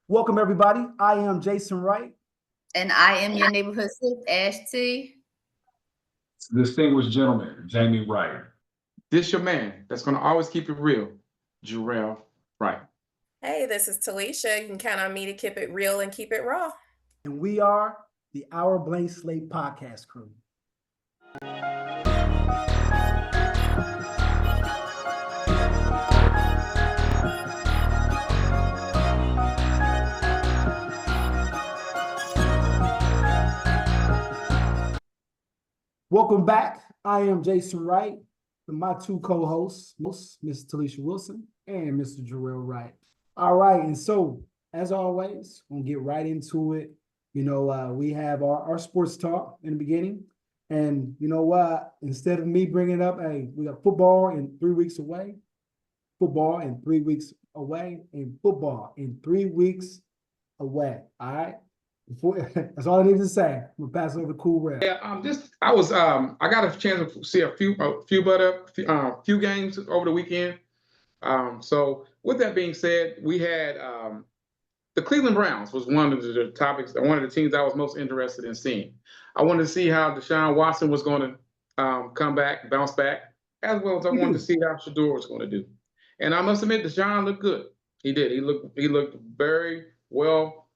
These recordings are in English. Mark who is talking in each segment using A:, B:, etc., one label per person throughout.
A: Welcome, everybody. I am Jason Wright.
B: And I am your neighborhood sis, Ash T.
C: Distinguished gentleman, Jamie Wright.
D: This your man that's going to always keep it real, Jarrell Wright.
E: Hey, this is Talisha. You can count on me to keep it real and keep it raw.
A: And we are the Our Blank Slate podcast crew. Welcome back. I am Jason Wright with my two co-hosts, Ms. Talisha Wilson and Mr. Jarrell Wright. All right, and so as always, we'll get right into it. We have our sports talk in the beginning. And you know what? Instead of me bringing up, hey, we got football in 3 weeks away, football in 3 weeks away, and football in 3 weeks away. All right? That's all I need to say. I'm gonna pass it over to Cool Red.
D: Yeah, I got a chance to see a few games over the weekend. So with that being said, we had the Cleveland Browns was one of the topics, one of the teams I was most interested in seeing. I wanted to see how Deshaun Watson was going to come back, bounce back, as well as I wanted to see how Shedeur was going to do. And I must admit, Deshaun looked good. He did. He looked very well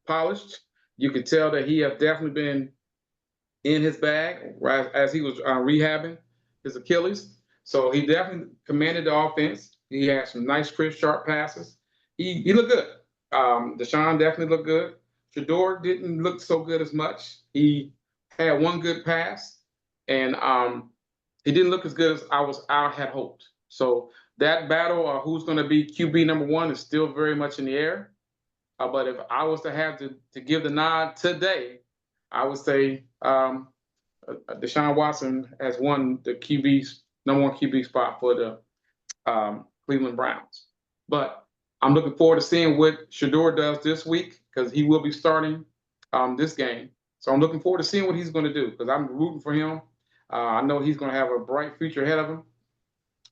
D: polished. You could tell that he has definitely been in his bag right as he was rehabbing his Achilles. So he definitely commanded the offense. He had some nice, crisp, sharp passes. He looked good. Deshaun definitely looked good. Shedeur didn't look so good as much. He had one good pass, and he didn't look as good as I had hoped. So that battle of who's going to be QB number one is still very much in the air. But if I was to have to give the nod today, I would say Deshaun Watson has won the number one QB spot for the Cleveland Browns. But I'm looking forward to seeing what Shedeur does this week because he will be starting this game. So I'm looking forward to seeing what he's going to do because I'm rooting for him. I know he's going to have a bright future ahead of him.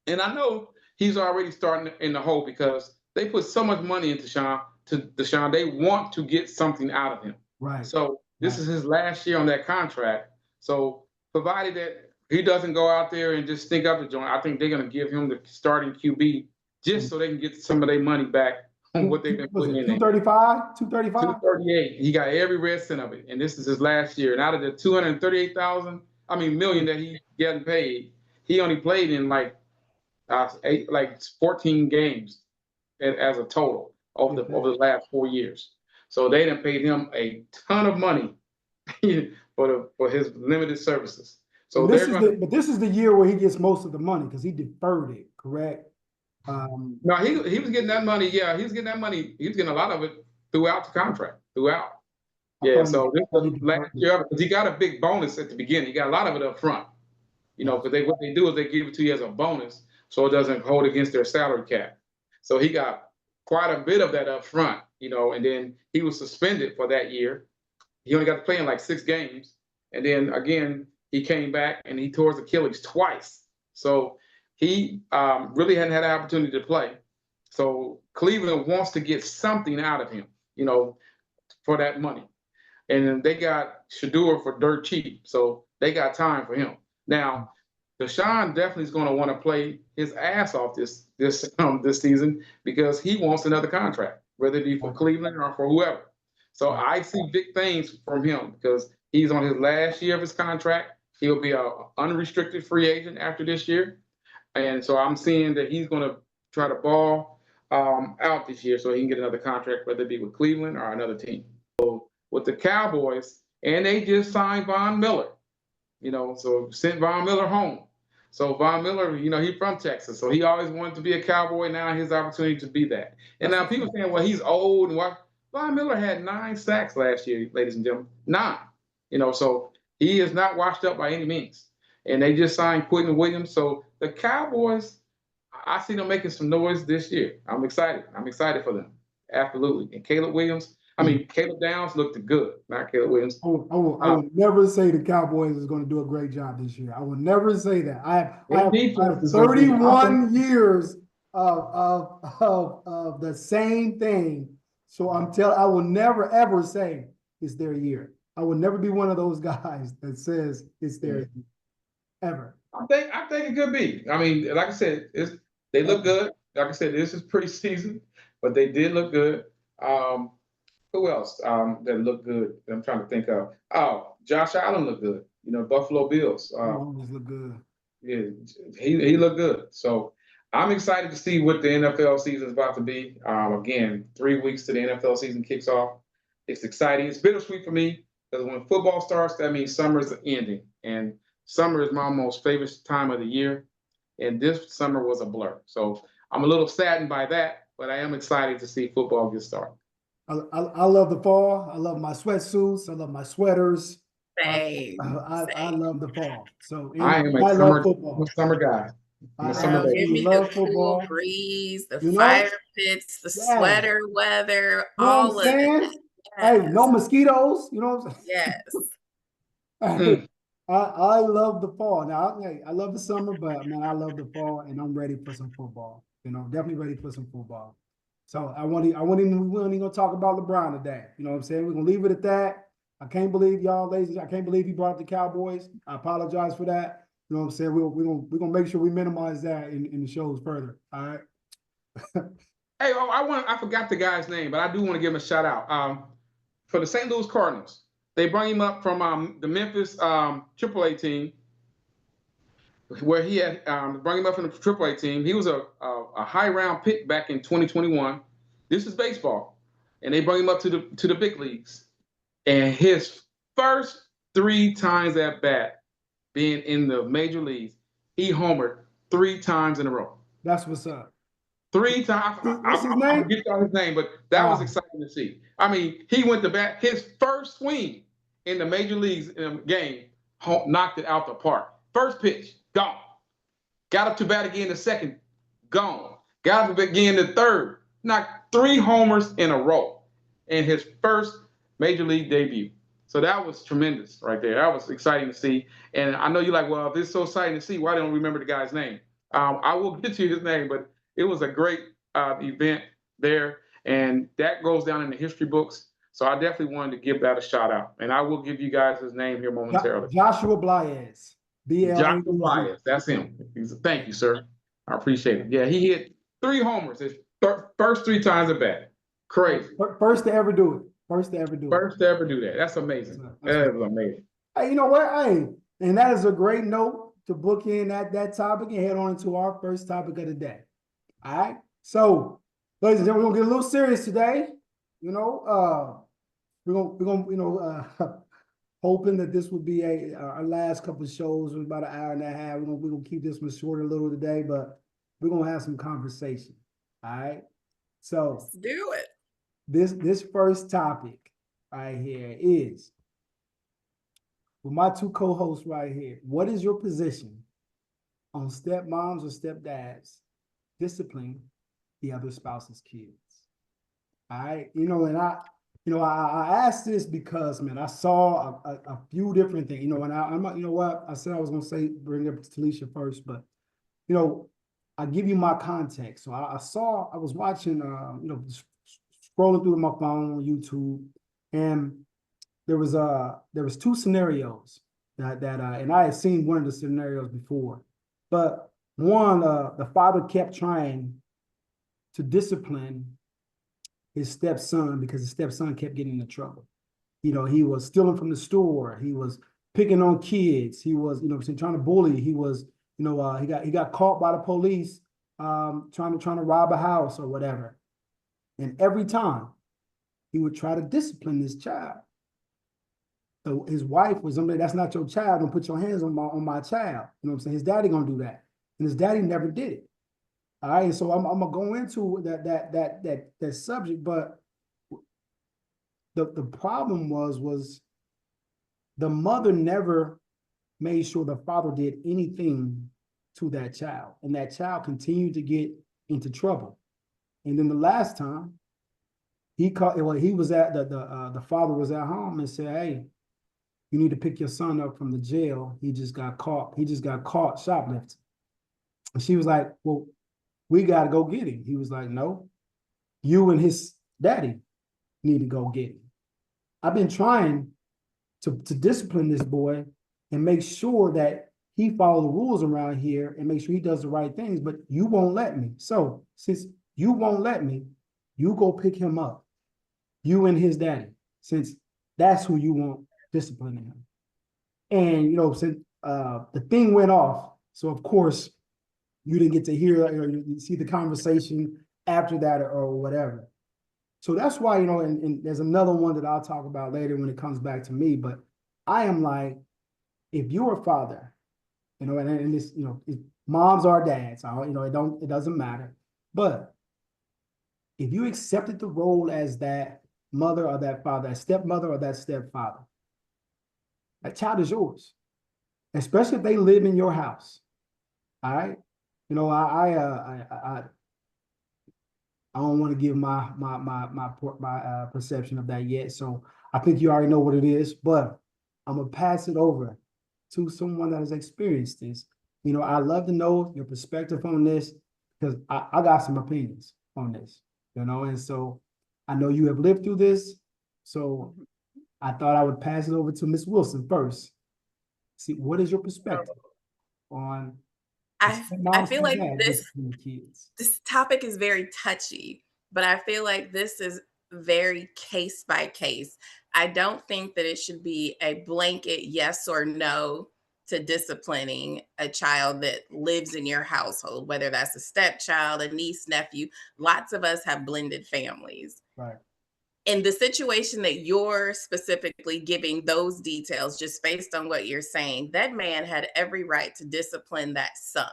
D: And I know he's already starting in the hole because they put so much money into Deshaun. They want to get something out of him.
A: Right.
D: So this is his last year on that contract. So provided that he doesn't go out there and just stink up the joint, I think they're going to give him the starting QB just so they can get some of their money back on what they've been putting in.
A: 235?
D: 238. He got every red cent of it, and this is his last year. And out of the million that he getting paid, he only played in like 14 games as a total over the last 4 years. So they done paid him a ton of money for his limited services. So
A: this is the year where he gets most of the money because he deferred it, correct?
D: No, he was getting that money. Yeah, he was getting that money. He was getting a lot of it throughout the contract. Yeah, so this was last year because he got a big bonus at the beginning. He got a lot of it up front. Because what they do is they give it to you as a bonus so it doesn't hold against their salary cap. So he got quite a bit of that up front, and then he was suspended for that year. He only got to play in like 6 games. And then again, he came back and he tore his Achilles twice. So he really hadn't had an opportunity to play. So Cleveland wants to get something out of him, for that money. And they got Shedeur for dirt cheap. So they got time for him. Now, Deshaun definitely is going to want to play his ass off this season because he wants another contract, whether it be for Cleveland or for whoever. So I see big things from him because he's on his last year of his contract. He'll be an unrestricted free agent after this year. And so I'm seeing that he's going to try to ball out this year so he can get another contract, whether it be with Cleveland or another team. So with the Cowboys, and they just signed Von Miller, so sent Von Miller home. So Von Miller, he's from Texas, so he always wanted to be a Cowboy. Now his opportunity to be that. And now people saying, well, he's old and what? Von Miller had 9 sacks last year, ladies and gentlemen. 9. So he is not washed up by any means. And they just signed Quentin Williams. So the Cowboys, I see them making some noise this year. I'm excited. I'm excited for them. Absolutely. And Caleb Downs looked good, not Caleb Williams.
A: I will never say the Cowboys is going to do a great job this year. I will never say that. I have 31 years of the same thing So I will never ever say it's their year. I will never be one of those guys that says it's their year, ever.
D: I think it could be. I mean, like I said, they look good. Like I said, this is preseason, but they did look good. Who else that looked good? I'm trying to think of. Oh, Josh Allen looked good. You know, Buffalo Bills.
A: Always look good.
D: Yeah, he looked good. So I'm excited to see what the NFL season is about to be. Again, 3 weeks to the NFL season kicks off. It's exciting. It's bittersweet for me because when football starts, that means summer is ending, and summer is my most favorite time of the year. And this summer was a blur. So I'm a little saddened by that, but I am excited to see football get started.
A: I love the fall. I love my sweatsuits. I love my sweaters.
E: Same.
A: I love the fall. So
D: I am
A: I love football.
D: I'm a summer guy. I'm a summer
A: I
D: baby.
E: Give me
A: love
E: the cool
A: football.
E: breeze, the
A: You know?
E: fire pits, the
A: Yeah.
E: sweater weather,
A: You know
E: all
A: what I'm
E: of
A: saying?
E: it.
A: Hey,
E: Yes.
A: no mosquitoes. You know what I'm saying?
E: Yes.
A: Hey, I love the fall. Now, I love the summer, but man, I love the fall, and I'm ready for some football. You know, definitely ready for some football. So we weren't even gonna talk about LeBron today. You know what I'm saying? We're gonna leave it at that. I can't believe y'all ladies. I can't believe he brought up the Cowboys. I apologize for that. You know what I'm saying? We're gonna make sure we minimize that in the shows further. All right.
D: Hey, I forgot the guy's name, but I do want to give him a shout out. For the St. Louis Cardinals, they brought him up from the Memphis AAA team, where he had brought him up from the AAA team. He was a high round pick back in 2021. This is baseball, and they brought him up to the big leagues. And his first 3 times at bat, being in the major leagues, he homered 3 times in a row.
A: That's what's up.
D: 3 times.
A: What's his name?
D: I'm gonna get y'all his name, but that was exciting to see. I mean, he went to bat. His first swing in the major leagues game knocked it out the park. First pitch, gone. Got up to bat again the second, gone. Got up again the third, knocked 3 homers in a row in his first major league debut. So that was tremendous right there. That was exciting to see. And I know you're like, well, if it's so exciting to see, why don't I remember the guy's name? I will get you his name, but it was a great event there. And that goes down in the history books. So I definitely wanted to give that a shout out. And I will give you guys his name here momentarily.
A: Joshua Baez.
D: Joshua Baez. That's him. Thank you, sir. I appreciate it. Yeah, he hit 3 homers his first 3 times at bat. Crazy.
A: First to ever do it. First to ever do
D: that. That's amazing. That is amazing.
A: Hey, you know what? Hey, and that is a great note to book in that topic and head on into our first topic of the day. All right. So, ladies and gentlemen, we're gonna get a little serious today. You know, we're gonna hoping that this will be our last couple of shows. We're about an hour and a half. We're gonna keep this one short a little today, but we're gonna have some conversation. All right. So
E: Let's do it.
A: This first topic right here is with my 2 co-hosts right here. What is your position on stepmoms or stepdads disciplining the other spouse's kids? All right, and I asked this because, man, I saw a few different things. And I'm not, what I said I was gonna bring up to Talisha first, but I give you my context. So I was watching, scrolling through my phone on YouTube, and there was 2 scenarios that and I had seen one of the scenarios before, but one, the father kept trying to discipline his stepson because his stepson kept getting into trouble. He was stealing from the store. He was picking on kids. He was, trying to bully. He was, he got caught by the police trying to rob a house or whatever. And every time he would try to discipline this child. So his wife was, that's not your child. Don't put your hands on my child. You know what I'm saying? His daddy gonna do that. And his daddy never did it. All right. And so I'm gonna go into that subject, but the problem was the mother never made sure the father did anything to that child. And that child continued to get into trouble. And then the last time he was at the father was at home and said, "Hey, you need to pick your son up from the jail. He just got caught shoplifting." And she was like, "Well, we got to go get him." He was like, "No, you and his daddy need to go get him. I've been trying to discipline this boy and make sure that he follow the rules around here and make sure he does the right things, but you won't let me. So since you won't let me, you go pick him up, you and his daddy, since that's who you want disciplining him. And, you know, since the thing went off, so of course you didn't get to hear or you see the conversation after that or whatever. So that's why, you know, and there's another one that I'll talk about later when it comes back to me, but I am like, if you're a father, you know, and this, you know, moms are dads, you know, it doesn't matter. But if you accepted the role as that mother or that father, that stepmother or that stepfather, that child is yours, especially if they live in your house. All right. You know, I don't want to give my perception of that yet. So I think you already know what it is, but I'm gonna pass it over to someone that has experienced this. You know, I love to know your perspective on this because I got some opinions on this, you know, and so I know you have lived through this. So I thought I would pass it over to Ms. Wilson first. See, what is your perspective on
E: I feel like
A: kids?
E: this topic is very touchy, but I feel like this is very case by case. I don't think that it should be a blanket yes or no to disciplining a child that lives in your household, whether that's a stepchild, a niece, nephew. Lots of us have blended families.
A: Right.
E: In the situation that you're specifically giving those details, just based on what you're saying, that man had every right to discipline that son.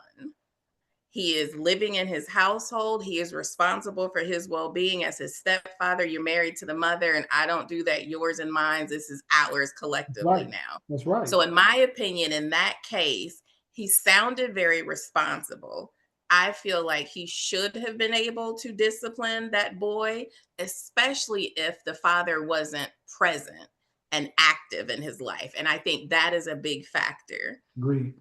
E: He is living in his household. He is responsible for his well-being as his stepfather. You're married to the mother, and I don't do that. Yours and mine. This is ours collectively now.
A: That's right.
E: So in my opinion, in that case, he sounded very responsible. I feel like he should have been able to discipline that boy, especially if the father wasn't present and active in his life. And I think that is a big factor.
A: Agreed.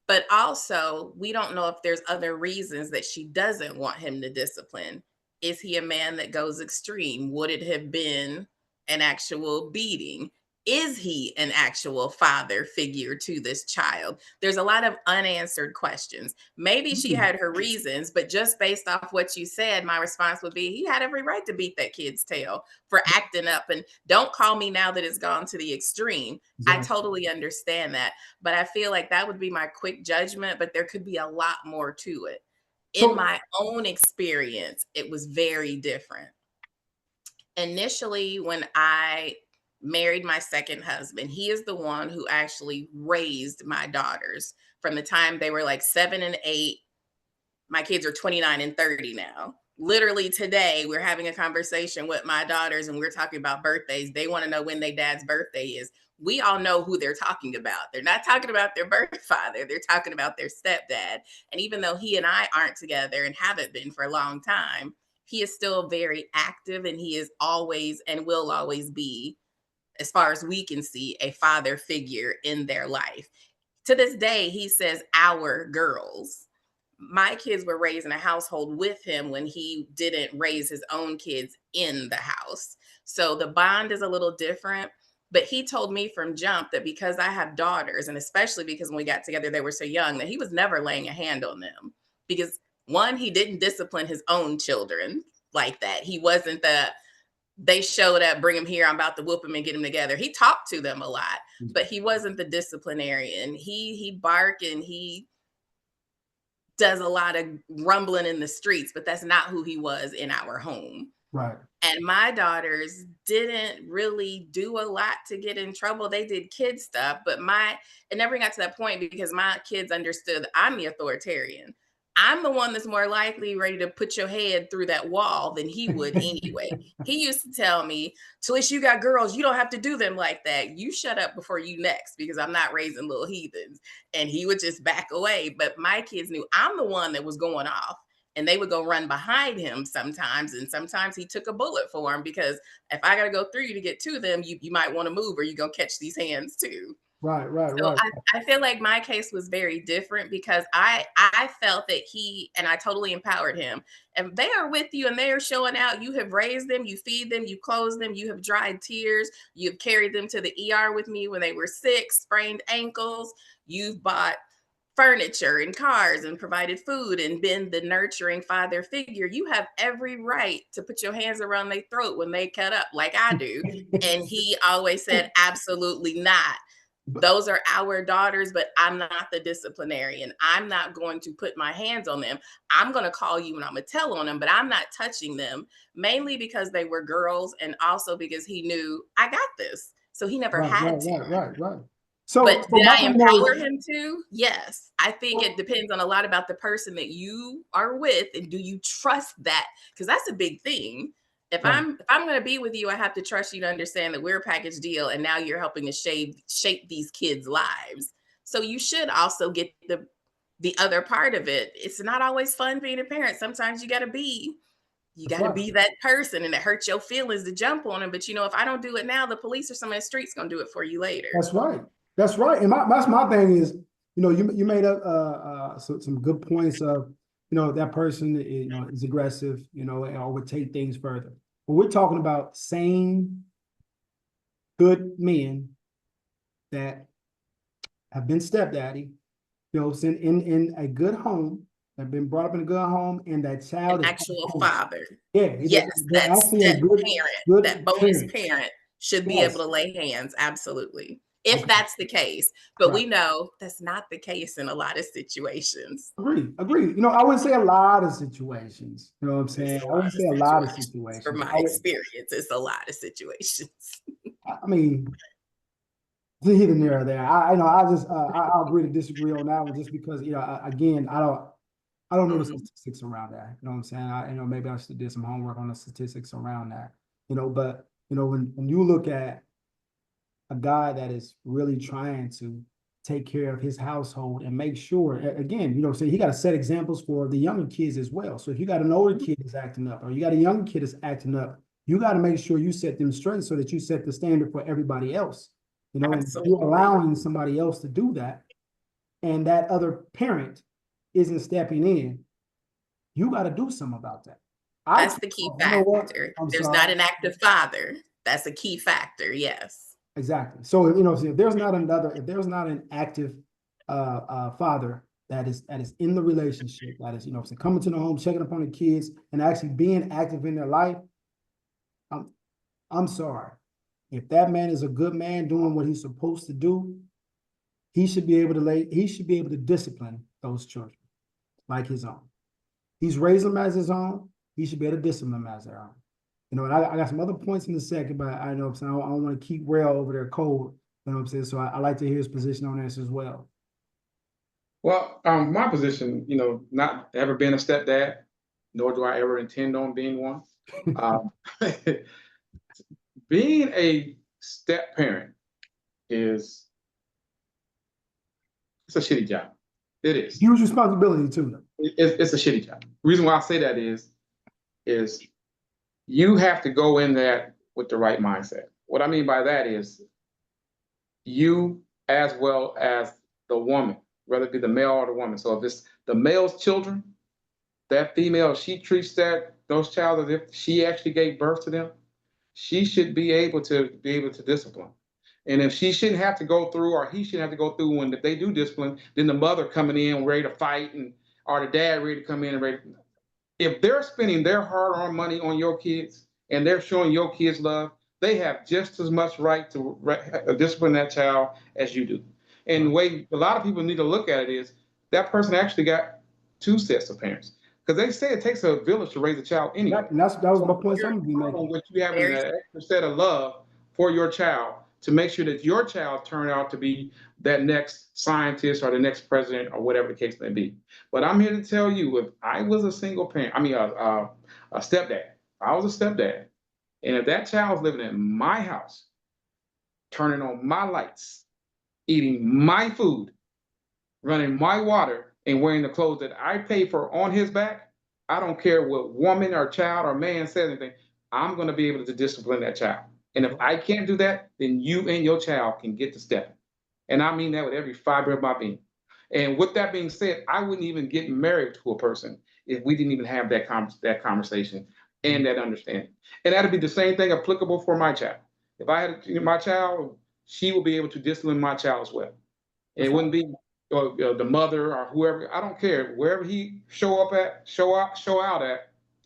E: But also, we don't know if there's other reasons that she doesn't want him to discipline. Is he a man that goes extreme? Would it have been an actual beating? Is he an actual father figure to this child? There's a lot of unanswered questions. Maybe she had her reasons, but just based off what you said, my response would be he had every right to beat that kid's tail for acting up. And don't call me now that it's gone to the extreme.
A: Exactly.
E: I totally understand that. But I feel like that would be my quick judgment, but there could be a lot more to it. In my own experience, it was very different. Initially, when I married my second husband, he is the one who actually raised my daughters from the time they were like 7 and 8. My kids are 29 and 30 now. Literally today, we're having a conversation with my daughters and we're talking about birthdays. They want to know when their dad's birthday is. We all know who they're talking about. They're not talking about their birth father. They're talking about their stepdad. And even though he and I aren't together and haven't been for a long time, he is still very active and he is always and will always be, as far as we can see, a father figure in their life. To this day, he says, our girls. My kids were raised in a household with him when he didn't raise his own kids in the house. So the bond is a little different. But he told me from jump that because I have daughters, and especially because when we got together, they were so young, that he was never laying a hand on them. Because one, he didn't discipline his own children like that. He wasn't they showed up, bring him here, I'm about to whoop him and get him together. He talked to them a lot, but he wasn't the disciplinarian. He bark and he does a lot of rumbling in the streets, but that's not who he was in our home.
A: Right.
E: And my daughters didn't really do a lot to get in trouble. They did kid stuff, but it never got to that point because my kids understood I'm the authoritarian. I'm the one that's more likely ready to put your head through that wall than he would anyway. He used to tell me, Talish, you got girls, you don't have to do them like that. You shut up before you next because I'm not raising little heathens. And he would just back away. But my kids knew I'm the one that was going off. And they would go run behind him sometimes. And sometimes he took a bullet for him because if I got to go through you to get to them, you might want to move or you're going to catch these hands too.
A: Right, right,
E: So
A: right.
E: I feel like my case was very different because I felt that and I totally empowered him. And they are with you and they are showing out. You have raised them, you feed them, you clothe them, you have dried tears, you've carried them to the ER with me when they were sick, sprained ankles, you've bought furniture and cars and provided food and been the nurturing father figure. You have every right to put your hands around their throat when they cut up like I do. And he always said, absolutely not. Those are our daughters, but I'm not the disciplinarian. I'm not going to put my hands on them. I'm going to call you and I'm going to tell on them, but I'm not touching them, mainly because they were girls and also because he knew I got this. So he never had to.
A: Right. So,
E: But
A: so
E: did
A: my
E: I
A: thing
E: empower
A: is,
E: him to? Yes. I think it depends on a lot about the person that you are with and do you trust that? Because that's a big thing. If I'm going to be with you, I have to trust you to understand that we're a package deal and now you're helping to shape these kids' lives. So you should also get the other part of it. It's not always fun being a parent. Sometimes you got to be that person, and it hurts your feelings to jump on them. But if I don't do it now, the police or someone in the street's going to do it for you later.
A: That's right. That's right. And that's my thing is, you made up some good points of, that person is aggressive, or would take things further. But we're talking about sane, good men that have been stepdaddy, in a good home, have been brought up in a good home, and that child
E: An
A: is
E: actual
A: home.
E: father.
A: Yeah,
E: Yes,
A: they're
E: that
A: actually a
E: step
A: good
E: parent, that bonus
A: parent.
E: parent should be
A: Yes.
E: able to lay hands. Absolutely. If
A: Okay.
E: that's the case. But
A: Right.
E: we know that's not the case in a lot of situations.
A: Agree. I wouldn't say a lot of situations. You know what I'm saying?
E: There's
A: I wouldn't say a lot of situations.
E: From my experience, it's a lot of situations.
A: I mean, either there or there. I agree to disagree on that one just because, again, I don't know the statistics around that. You know what I'm saying? Maybe I should have did some homework on the statistics around that. But when you look at a guy that is really trying to take care of his household and make sure, again, so he got to set examples for the younger kids as well. So if you got an older kid that's acting up or you got a younger kid that's acting up, you got to make sure you set them straight so that you set the standard for everybody else. And you're allowing somebody else to do that, and that other parent isn't stepping in, you got to do something about that.
E: That's the key factor. There's not an active father. That's a key factor. Yes.
A: Exactly. So if there's not an active father that is in the relationship, that is coming to the home, checking upon the kids, and actually being active in their life, I'm sorry. If that man is a good man doing what he's supposed to do, he should be able to discipline those children like his own. He's raised them as his own. He should be able to discipline them as their own. And I got some other points in a second, but I know I don't want to keep Rail over there cold. You know what I'm saying? So I like to hear his position on this as well.
D: Well, my position, not ever been a stepdad, nor do I ever intend on being one. Being a step parent it's a shitty job. It is.
A: Huge responsibility too.
D: It's a shitty job. The reason why I say that is you have to go in there with the right mindset. What I mean by that is you as well as the woman, whether it be the male or the woman. So if it's the male's children, that female, she treats those child as if she actually gave birth to them, she should be able to discipline. And if she shouldn't have to go through, or he shouldn't have to go through when they do discipline, then the mother coming in ready to fight, or the dad ready to come in and ready. If they're spending their hard-earned money on your kids and they're showing your kids love, they have just as much right to discipline that child as you do. And the way a lot of people need to look at it is that person actually got two sets of parents. Because they say it takes a village to raise a child anyway.
A: That was my point. I'm gonna be making.
D: What you have an extra set of love for your child to make sure that your child turn out to be that next scientist or the next president or whatever the case may be. But I'm here to tell you, if I was a single parent, a stepdad, I was a stepdad, and if that child's living in my house, turning on my lights, eating my food, running my water, and wearing the clothes that I pay for on his back, I don't care what woman or child or man says anything, I'm going to be able to discipline that child. And if I can't do that, then you and your child can get to stepping. And I mean that with every fiber of my being. And with that being said, I wouldn't even get married to a person if we didn't even have that conversation and that understanding. And that'd be the same thing applicable for my child. If I had my child, she will be able to discipline my child as well. And it wouldn't be the mother or whoever. I don't care. Wherever he show out at,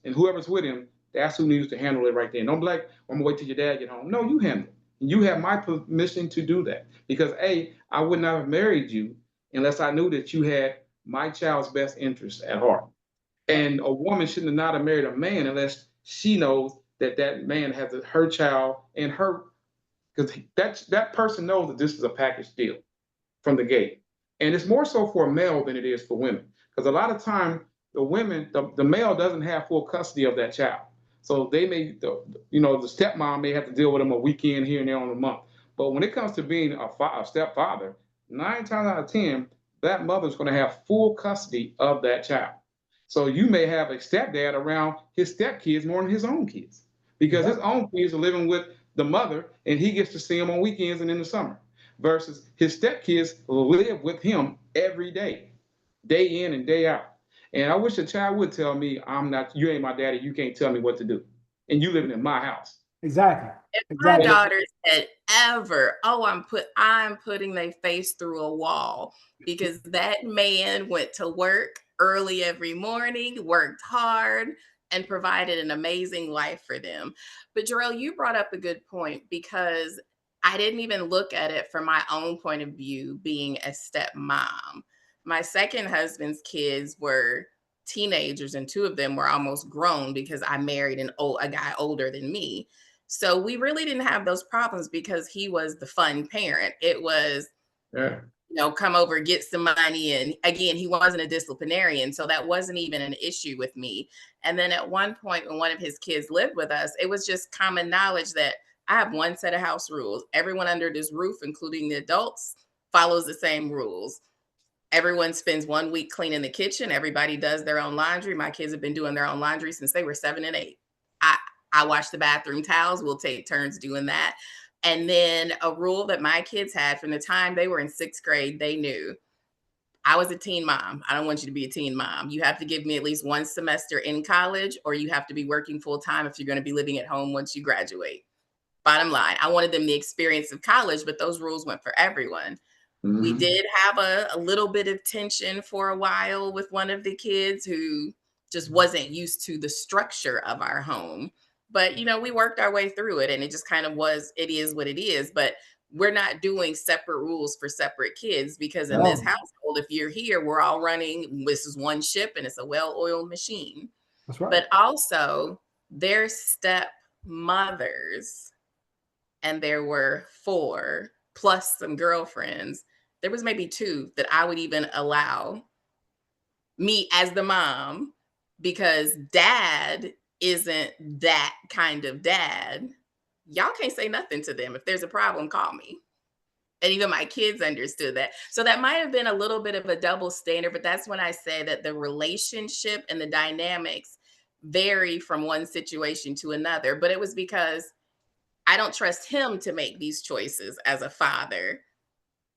D: and whoever's with him, that's who needs to handle it right there. Don't be like, I'm gonna wait till your dad get home. No, you handle it. You have my permission to do that because I would not have married you unless I knew that you had my child's best interest at heart. And a woman shouldn't not have married a man unless she knows that that man has her child and her, because that person knows that this is a package deal from the gate. And it's more so for a male than it is for women, because a lot of time the male doesn't have full custody of that child. So they may, the stepmom may have to deal with them a weekend here and there on a month. But when it comes to being a stepfather, 9 times out of 10, that mother's going to have full custody of that child. So you may have a stepdad around his stepkids more than his own kids, because his own kids are living with the mother and he gets to see them on weekends and in the summer, versus his stepkids live with him every day, day in and day out. And I wish a child would tell me, you ain't my daddy, you can't tell me what to do. And you living in my house.
A: Exactly.
E: If my daughters had ever, I'm putting their face through a wall, because that man went to work early every morning, worked hard, and provided an amazing life for them. But Jarrell, you brought up a good point, because I didn't even look at it from my own point of view being a stepmom. My second husband's kids were teenagers, and 2 of them were almost grown because I married a guy older than me. So we really didn't have those problems because he was the fun parent. It was, come over, get some money. And again, he wasn't a disciplinarian. So that wasn't even an issue with me. And then at one point when one of his kids lived with us, it was just common knowledge that I have one set of house rules. Everyone under this roof, including the adults, follows the same rules. Everyone spends 1 week cleaning the kitchen. Everybody does their own laundry. My kids have been doing their own laundry since they were 7 and 8. I wash the bathroom towels. We'll take turns doing that. And then a rule that my kids had from the time they were in 6th grade, they knew I was a teen mom. I don't want you to be a teen mom. You have to give me at least 1 semester in college, or you have to be working full time if you're going to be living at home once you graduate. Bottom line, I wanted them the experience of college, but those rules went for everyone. Mm-hmm. We did have a little bit of tension for a while with one of the kids who just wasn't used to the structure of our home. But, we worked our way through it, and it just kind of it is what it is. But we're not doing separate rules for separate kids, because in this household, if you're here, we're all running, this is one ship and it's a well-oiled machine.
A: That's right.
E: But also their stepmothers, and there were 4 plus some girlfriends. There was maybe 2 that I would even allow me as the mom, because dad isn't that kind of dad. Y'all can't say nothing to them. If there's a problem, call me. And even my kids understood that. So that might have been a little bit of a double standard, but that's when I say that the relationship and the dynamics vary from one situation to another. But it was because I don't trust him to make these choices as a father.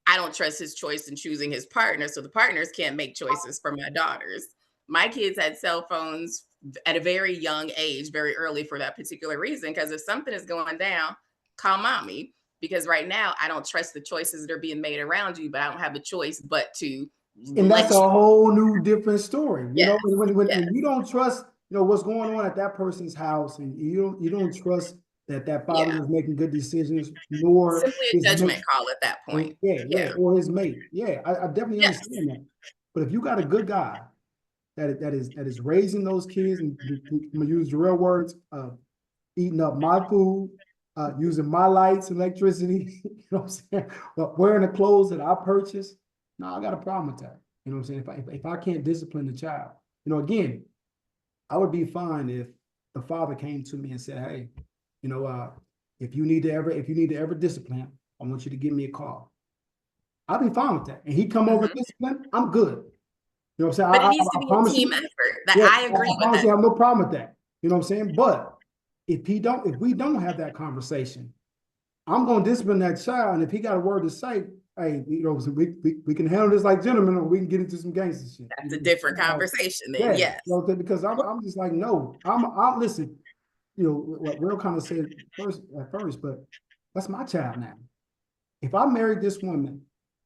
E: I don't trust his choice in choosing his partner. So the partners can't make choices for my daughters. My kids had cell phones at a very young age, very early, for that particular reason. Because if something is going down, call mommy. Because right now, I don't trust the choices that are being made around you, but I don't have a choice but to.
A: And that's a whole new different story.
E: Yes.
A: When you don't trust, what's going on at that person's house, and you don't trust that father is making good decisions, nor
E: simply a judgment call at that point.
A: Or his mate. I definitely understand that. But if you got a good guy that is raising those kids, and I'm gonna use Jarrell words, eating up my food, using my lights, electricity, you know what I'm saying, but wearing the clothes that I purchased, no, I got a problem with that. You know what I'm saying? If I can't discipline the child, again, I would be fine if the father came to me and said, hey, if you need to ever discipline, I want you to give me a call. I'll be fine with that. And he come over and discipline, I'm good. You know what I'm saying?
E: But it needs to be a team effort. I agree with that.
A: I have no problem with that. You know what I'm saying? But if we don't have that conversation, I'm gonna discipline that child, and if he got a word to say, hey, so we can handle this like gentlemen, or we can get into some gangster shit.
E: That's a different conversation then, yes.
A: Because I'm just like, no, I'm listen, what Will kind of said at first, but that's my child now. If I married this woman,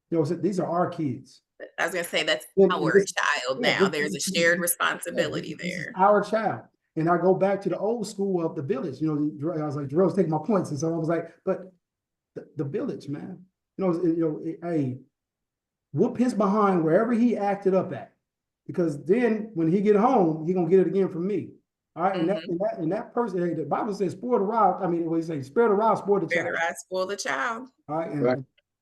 A: these are our kids.
E: I was gonna say that's our child
A: yeah,
E: now. There's a shared responsibility
A: this
E: there.
A: is our child. And I go back to the old school of the village. I was like, Jarrell's taking my points. And so I was like, but the village, man, hey, whoop his behind wherever he acted up at. Because then when he get home, he gonna get it again from me. All right. And that person, hey, the Bible says, spoil the rod. I mean, what you say, spare the rod, spoil the child.
E: Spare the rod, spoil the child.
A: All right.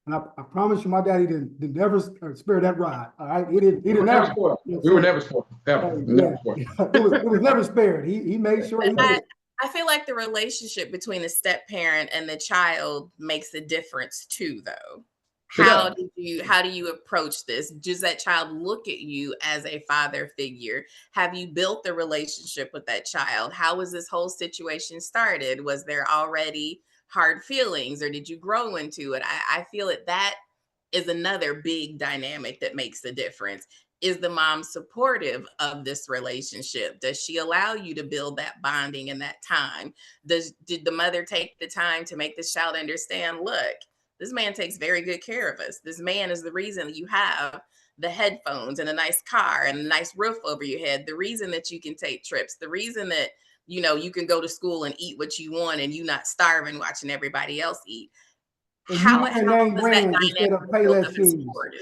A: And I promise you, my daddy didn't never spare that rod. All right. He didn't never spoil.
D: We were never spoiled. Ever. Never spoiled.
A: It was never spared. He made sure he did.
E: I feel like the relationship between the step parent and the child makes a difference too, though. How do you approach this? Does that child look at you as a father figure? Have you built the relationship with that child? How was this whole situation started? Was there already hard feelings, or did you grow into it? I feel that is another big dynamic that makes a difference. Is the mom supportive of this relationship? Does she allow you to build that bonding in that time? Did the mother take the time to make this child understand, look, this man takes very good care of us. This man is the reason that you have the headphones and a nice car and a nice roof over your head, the reason that you can take trips, the reason that you can go to school and eat what you want and you not starving watching everybody else eat. How does that dynamic feel to be supported?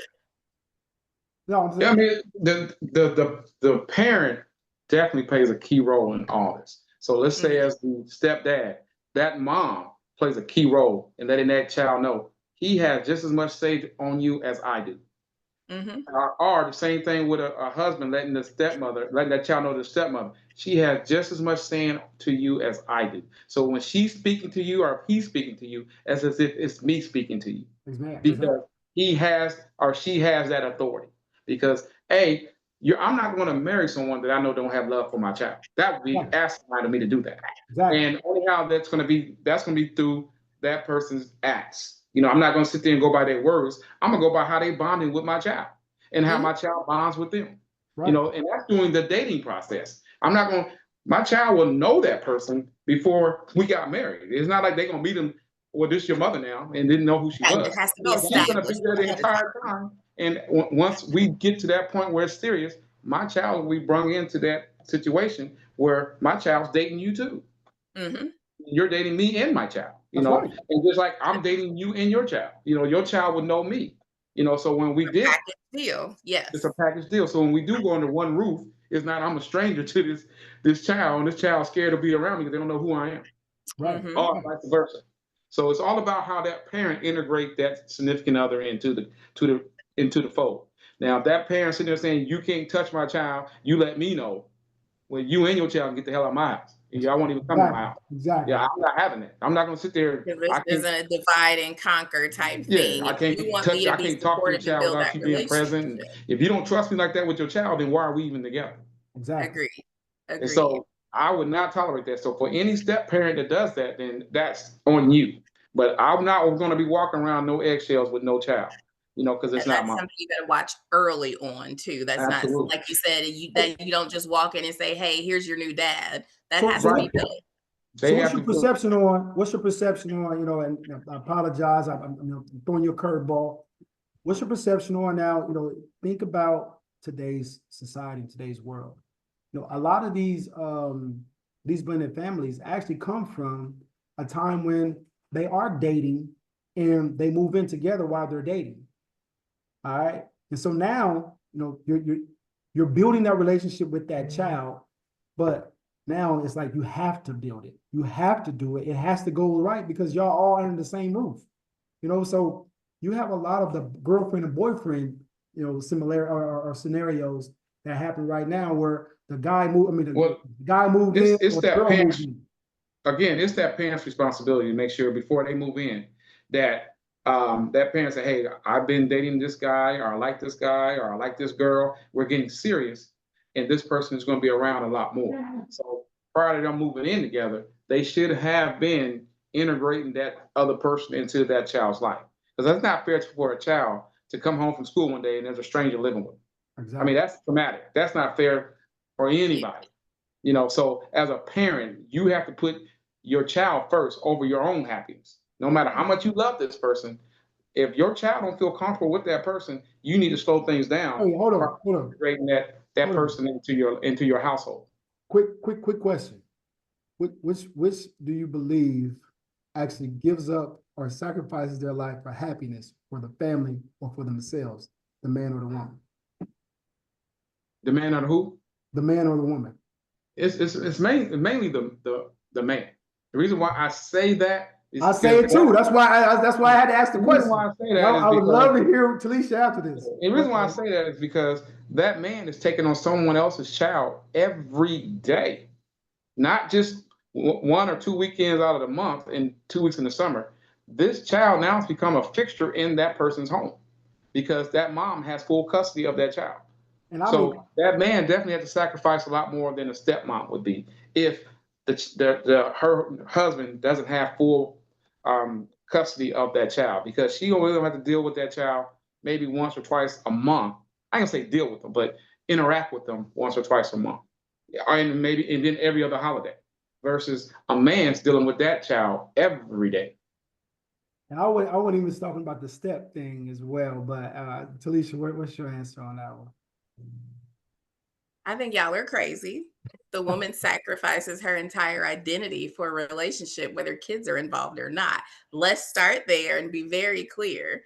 D: I mean, the parent definitely plays a key role in all this. So let's say as the stepdad, that mom plays a key role in letting that child know he has just as much say on you as I do. Or the same thing with a husband letting that child know the stepmother, she has just as much saying to you as I do. So when she's speaking to you or if he's speaking to you, as if it's me speaking to you. Because he has or she has that authority. Because I'm not going to marry someone that I know don't have love for my child. That would be asinine of me to do that. And only how that's going to be through that person's acts. I'm not going to sit there and go by their words. I'm going to go by how they bonding with my child and how my child bonds with them. And that's doing the dating process. My child will know that person before we got married. It's not like they're going to meet him, well, this is your mother now, and didn't know who she was.
E: It has to be established.
D: She's going to be there the entire time. And once we get to that point where it's serious, my child will be brought into that situation where my child's dating you too. You're dating me and my child, and just like I'm dating you and your child, your child would know me, so when we did
E: package deal, yes,
D: it's a package deal. So when we do go under one roof, it's not I'm a stranger to this child, and this child's scared to be around me because they don't know who I am, or vice versa. So it's all about how that parent integrate that significant other into the fold. Now, if that parent sitting there saying, you can't touch my child, you let me know, well, you and your child can get the hell out of my house. And y'all won't even come to my house.
A: Exactly.
D: Yeah, I'm not having it. I'm not going to sit there.
E: This isn't a divide and conquer type thing.
D: I can't touch. I can't talk to your child without you being present. And if you don't trust me like that with your child, then why are we even together?
A: Exactly.
E: Agreed.
D: And so I would not tolerate that. So for any step parent that does that, then that's on you. But I'm not going to be walking around no eggshells with no child. Because it's not mine.
E: Something you got to watch early on too. That's Absolutely. Not like you said. You don't just walk in and say, "Hey, here's your new dad." That has to be built.
A: So what's your perception on? And I apologize. I'm throwing you a curveball. What's your perception on now? Think about today's society, today's world. A lot of these blended families actually come from a time when they are dating and they move in together while they're dating. All right. And so now, you're building that relationship with that child, but now it's like you have to build it. You have to do it. It has to go right because y'all all under the same roof. So you have a lot of the girlfriend and boyfriend, similar or scenarios that happen right now where the guy moved. The guy moved in.
D: It's that parent's, again, it's that parent's responsibility to make sure before they move in that that parent say, hey, I've been dating this guy, or I like this guy, or I like this girl. We're getting serious, and this person is going to be around a lot more. So prior to them moving in together, they should have been integrating that other person into that child's life. Because that's not fair for a child to come home from school one day and there's a stranger living with them.
A: Exactly.
D: I mean, that's traumatic. That's not fair for anybody. You know, so as a parent, you have to put your child first over your own happiness. No matter how much you love this person, if your child don't feel comfortable with that person, you need to slow things down.
A: Hey, hold on.
D: Integrating that person into your household.
A: Quick question. Which do you believe actually gives up or sacrifices their life for happiness for the family or for themselves, the man or the woman?
D: The man or the who?
A: The man or the woman.
D: It's mainly the man. The reason why I say that is
A: I say it too. That's why I had to ask the question.
D: Why I say that
A: I would love to hear Talisha after this.
D: The reason why I say that is because that man is taking on someone else's child every day, not just 1 or 2 weekends out of the month and 2 weeks in the summer. This child now has become a fixture in that person's home because that mom has full custody of that child. And so that man definitely had to sacrifice a lot more than a stepmom would be if her husband doesn't have full custody of that child, because she only have to deal with that child maybe once or twice a month. I can say deal with them, but interact with them once or twice a month, and then every other holiday. Versus a man's dealing with that child every day.
A: And I wasn't even talking about the step thing as well, but Talisha, what's your answer on that one?
E: I think y'all are crazy. The woman sacrifices her entire identity for a relationship, whether kids are involved or not. Let's start there and be very clear.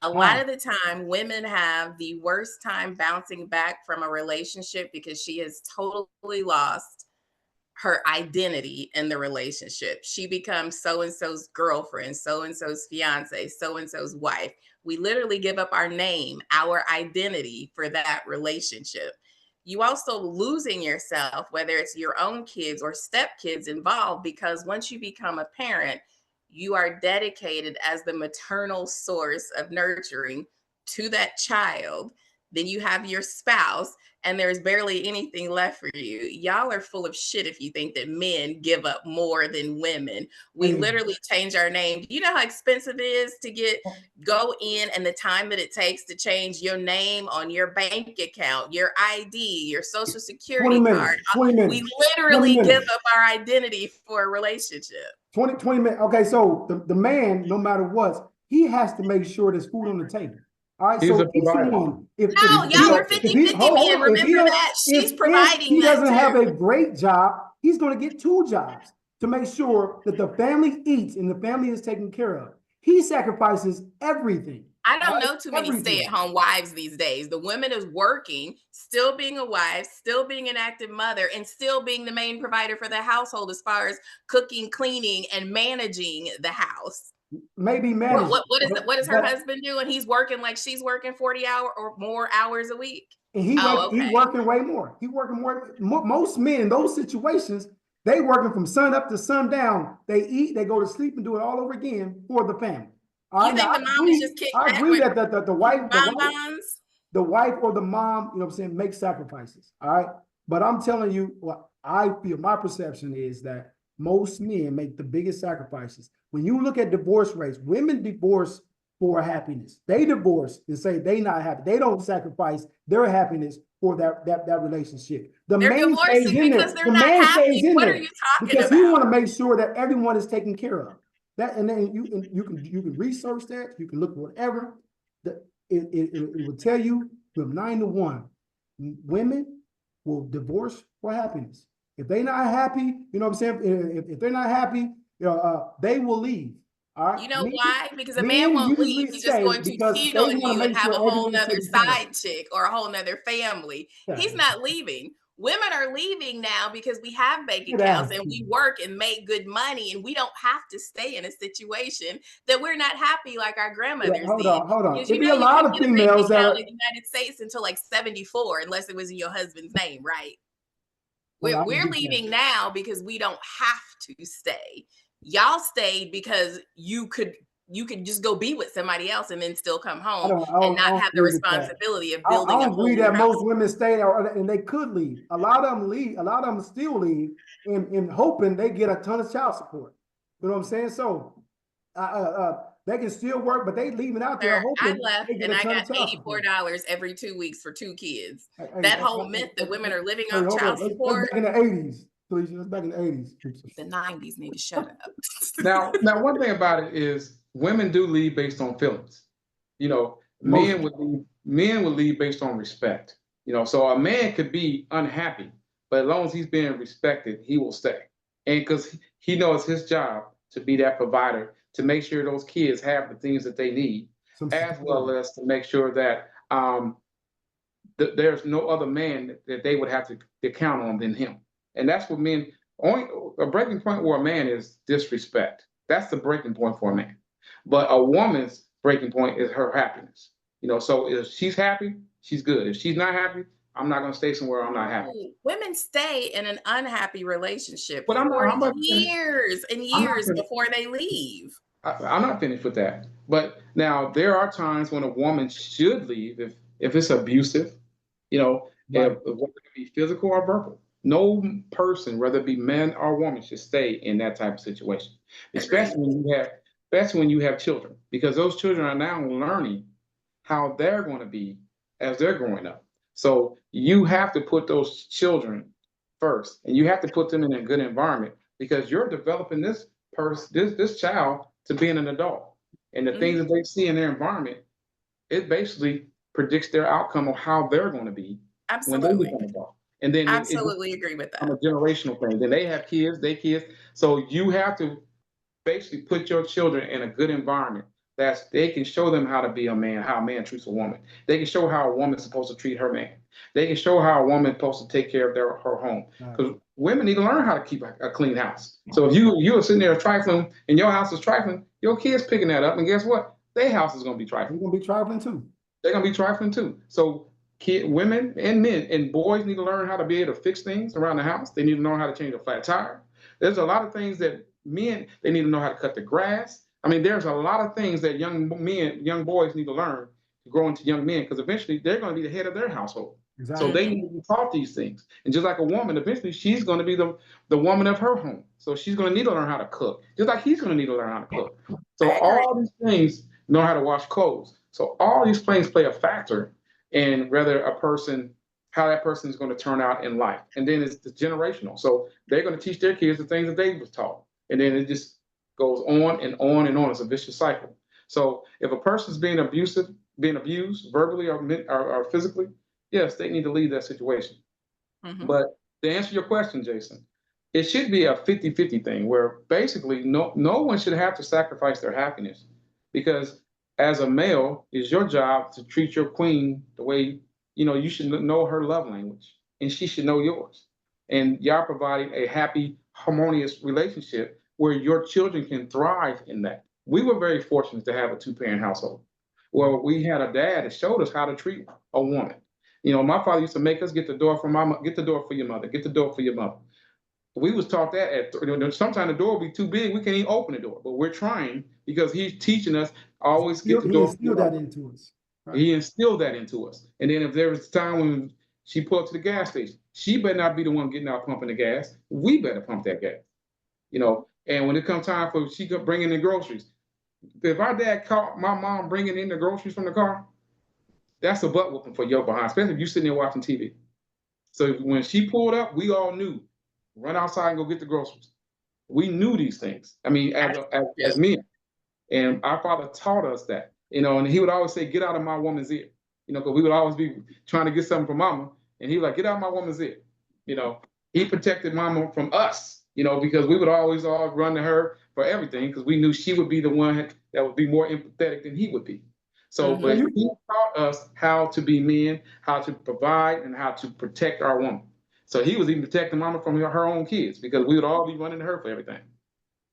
E: A lot of the time, women have the worst time bouncing back from a relationship because she has totally lost her identity in the relationship. She becomes so-and-so's girlfriend, so-and-so's fiance, so-and-so's wife. We literally give up our name, our identity for that relationship. You also losing yourself, whether it's your own kids or stepkids involved, because once you become a parent, you are dedicated as the maternal source of nurturing to that child. Then you have your spouse, and there's barely anything left for you. Y'all are full of shit if you think that men give up more than women. We literally change our name. Do you know how expensive it is to go in, and the time that it takes to change your name on your bank account, your ID, your social security card?
A: 20 minutes.
E: We literally give up our identity for a relationship.
A: 20 minutes. Okay, so the man, no matter what, he has to make sure there's food on the table. All right, so
E: y'all are 50-50 men. Remember that she's providing.
A: If he doesn't have a great job, he's going to get 2 jobs to make sure that the family eats and the family is taken care of. He sacrifices everything.
E: I don't know too many stay-at-home wives these days. The woman is working, still being a wife, still being an active mother, and still being the main provider for the household as far as cooking, cleaning, and managing the house.
A: Maybe manage.
E: What is her husband doing? He's working like she's working 40 hours or more hours a week.
A: And he working way more. He working more. Most men in those situations, they working from sun up to sundown. They eat, they go to sleep, and do it all over again for the family.
E: You think the mom is just kicked back?
A: I agree that the wife or the mom, you know what I'm saying, makes sacrifices. All right. But I'm telling you, what I feel, my perception is that most men make the biggest sacrifices. When you look at divorce rates, women divorce for happiness. They divorce and say they not happy. They don't sacrifice their happiness for that relationship. The man stays in there. The man stays in there because he want to make sure that everyone is taken care of. That, and then you can research that. You can look whatever. It will tell you from 9 to 1, women will divorce for happiness. If they're not happy, you know what I'm saying? If they're not happy, they will leave. All right.
E: You know why? Because a man won't leave. He's just going to cheat on you and have a whole nother side chick or a whole nother family. Yeah. He's not leaving. Women are leaving now because we have bank accounts and we work and make good money, and we don't have to stay in a situation that we're not happy like our grandmothers did. Hold
A: on. There'd be a lot of females that are
E: in the United States until like 74, unless it was in your husband's name, right? We're leaving now because we don't have to stay. Y'all stayed because you could just go be with somebody else and then still come home and not have the responsibility of building a home. I
A: don't agree that most women stay there, and they could leave. A lot of them leave. A lot of them still leave in hoping they get a ton of child support. You know what I'm saying? So, they can still work, but they leaving out there
E: Sir, I
A: hoping
E: left
A: they get
E: and
A: a
E: I
A: ton
E: got
A: of child support.
E: $84 every 2 weeks for 2 kids.
A: Hey,
E: That whole myth that women are living off
A: hold
E: child
A: on.
E: support,
A: That's back in the 80s, Felicia. That's back in the 80s.
E: the 90s need to shut up.
D: Now, one thing about it is women do lead based on feelings. You know,
A: Emotion.
D: men would lead based on respect. You know, so a man could be unhappy, but as long as he's being respected, he will stay. And because he knows his job to be that provider, to make sure those kids have the things that they need,
A: Some
D: as well
A: stability.
D: as to make sure that there's no other man that they would have to count on than him. And that's what men, only a breaking point where a man is disrespect. That's the breaking point for a man. But a woman's breaking point is her happiness. You know, so if she's happy, she's good. If she's not happy, I'm not going to stay somewhere I'm not happy.
E: Women stay in an unhappy relationship
D: But
E: for
D: I'm not
E: years and years before they leave.
D: I'm not finished with that. But now there are times when a woman should leave if it's abusive, you know,
A: Right.
D: whether it be physical or verbal. No person, whether it be man or woman, should stay in that type of situation, especially when you have children, because those children are now learning how they're going to be as they're growing up. So you have to put those children first, and you have to put them in a good environment because you're developing this child to being an adult, and the things that they see in their environment, it basically predicts their outcome of how they're going to be when they
E: Absolutely.
D: become adult. And then
E: Absolutely agree with
D: I'm a
E: that.
D: generational thing. Then they have kids, they kids. So you have to basically put your children in a good environment that they can show them how to be a man, how a man treats a woman. They can show how a woman's supposed to treat her man. They can show how a woman's supposed to take care of her home. Because women need to learn how to keep a clean house. So if you are sitting there trifling and your house is trifling, your kids picking that up, and guess what? Their house is going to be trifling.
A: They're gonna be trifling too.
D: They're going to be trifling too. So women and men and boys need to learn how to be able to fix things around the house. They need to know how to change a flat tire. There's a lot of things that men, they need to know how to cut the grass. I mean, there's a lot of things that young boys need to learn to grow into young men, because eventually they're going to be the head of their household.
A: Exactly.
D: So they need to be taught these things. And just like a woman, eventually she's going to be the woman of her home. So she's going to need to learn how to cook, just like he's going to need to learn how to cook. So all these things, know how to wash clothes. So all these things play a factor in whether how that person is going to turn out in life. And then it's generational. So they're going to teach their kids the things that they were taught. And then it just goes on and on and on. It's a vicious cycle. So if a person's being abused verbally or physically, yes, they need to leave that situation. But to answer your question, Jason, it should be a 50-50 thing where basically no one should have to sacrifice their happiness, because as a male, it's your job to treat your queen the way, you should know her love language and she should know yours. And y'all providing a happy, harmonious relationship where your children can thrive in that. We were very fortunate to have a 2-parent household where we had a dad that showed us how to treat a woman. My father used to make us get the door for get the door for your mother, get the door for your mother. We was taught that sometimes the door will be too big, we can't even open the door, but we're trying because he's teaching us always get the door.
A: He instilled that into us.
D: Right? He instilled that into us. And then if there was a time when she pulled up to the gas station, she better not be the one getting out pumping the gas. We better pump that gas. And when it comes time for she bringing in groceries, if our dad caught my mom bringing in the groceries from the car, that's a butt whooping for your behind, especially if you're sitting there watching TV. So when she pulled up, we all knew, run outside and go get the groceries. We knew these things. I mean, as men. And our father taught us that, and he would always say, get out of my woman's ear, because we would always be trying to get something from mama. And he was like, get out of my woman's ear. He protected mama from us, because we would always all run to her for everything because we knew she would be the one that would be more empathetic than he would be. So, but he taught us how to be men, how to provide, and how to protect our woman. So he was even protecting mama from her own kids because we would all be running to her for everything.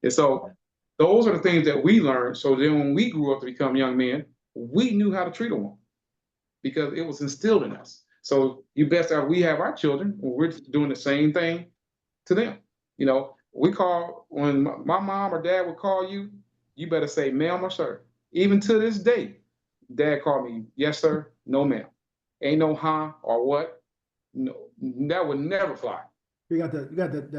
D: And so those are the things that we learned. So then when we grew up to become young men, we knew how to treat a woman because it was instilled in us. So you best out we have our children, we're doing the same thing to them. We call, when my mom or dad would call you, you better say ma'am or sir. Even to this day, dad called me, yes, sir, no, ma'am. Ain't no huh or what. No, that would never fly.
A: You got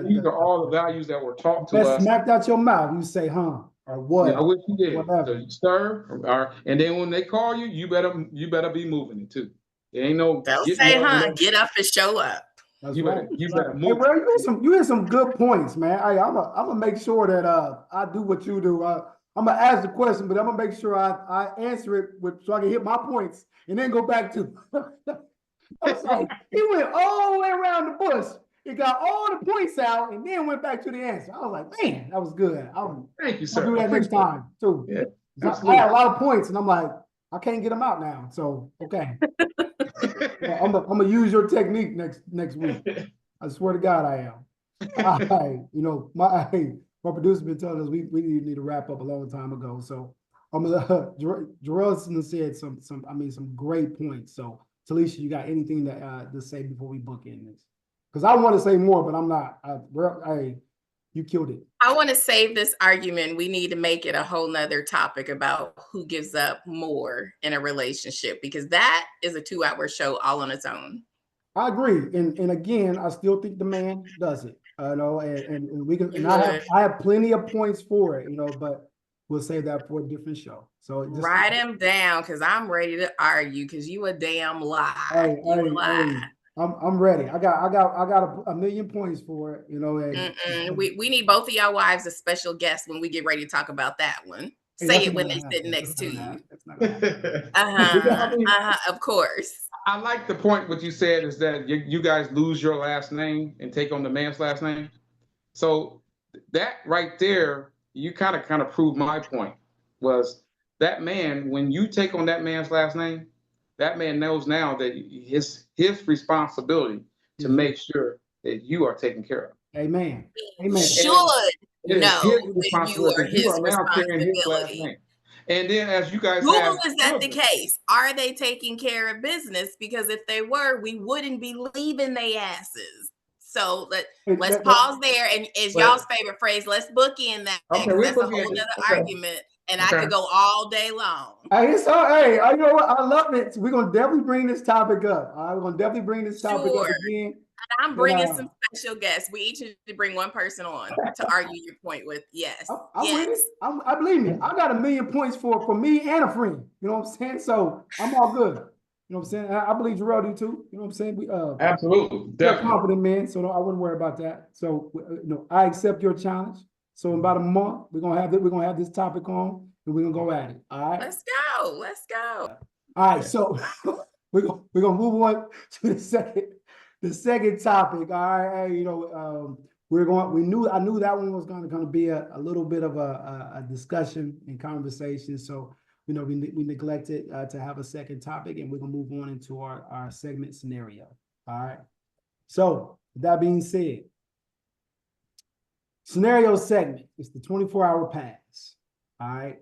D: These are all the values that were taught to
A: that's
D: us.
A: smacked out your mouth. You say, huh, or what?
D: Yeah, what you did.
A: Whatever.
D: So you stir, and then when they call you, you better be moving it too. There ain't no
E: They'll
D: getting
E: say,
D: up
E: huh,
D: and
E: get up and show up.
A: That's
D: you
A: right.
D: better
A: Hey,
D: move.
A: bro, you had some good points, man. I'm gonna make sure that I do what you do. I'm gonna ask the question, but I'm gonna make sure I answer it so I can hit my points and then go back to. I was like, he went all the way around the bush. He got all the points out and then went back to the answer. I was like, man, that was good.
D: Thank you,
A: I'll
D: sir.
A: do that next time too.
D: Yeah,
A: I had a lot of points, and I'm like, I can't get them out now. So okay, I'm gonna use your technique next week. I swear to God, I am. My producer been telling us we need to wrap up a long time ago. So I'm gonna Jarrell said some great points. So Talisha, you got anything to say before we book in this? Because I want to say more, but I'm not. You killed it.
E: I want to save this argument. We need to make it a whole nother topic about who gives up more in a relationship, because that is a 2-hour show all on its own.
A: I agree, and again, I still think the man does it. And we can. And I have plenty of points for it, but we'll save that for a different show. So
E: write them down, because I'm ready to argue. Because you a damn lie.
A: Hey, I'm ready. I got a million points for it. And
E: we need both of y'all wives as special guests when we get ready to talk about that one. Say it when they sit next to you. Of course.
D: I like the point what you said is that you guys lose your last name and take on the man's last name. So that right there, you kind of proved my point. Was that man, when you take on that man's last name, that man knows now that his responsibility to make sure that you are taken care of.
A: Amen.
E: Should know that you are now carrying his last name.
D: And then as you guys
E: Google, is that the case? Are they taking care of business? Because if they were, we wouldn't be leaving their asses. So let's pause there. And is y'all's favorite phrase, let's book in that.
D: Okay,
E: that's a whole other argument. And I could go all day long.
A: Hey, you know what? I love it. We're going to definitely bring this topic up. We're going to definitely bring this topic up again.
E: And I'm bringing some special guests. We each need to bring one person on to argue your point with. Yes.
A: I believe me. I got a million points for me and a friend. You know what I'm saying? So I'm all good. You know what I'm saying? I believe Jarrell do too. You know what I'm saying? We
D: absolutely, definitely
A: confident men. So I wouldn't worry about that. So I accept your challenge. So in about a month, we're gonna have this topic on, and we're gonna go at it. All right. Let's
E: go.
A: All right. So we're gonna move on to the second topic. All right. I knew that one was going to be a little bit of a discussion and conversation. So, we neglected to have a second topic, and we're going to move on into our segment scenario. All right. So with that being said, scenario segment is the 24-hour pass. All right.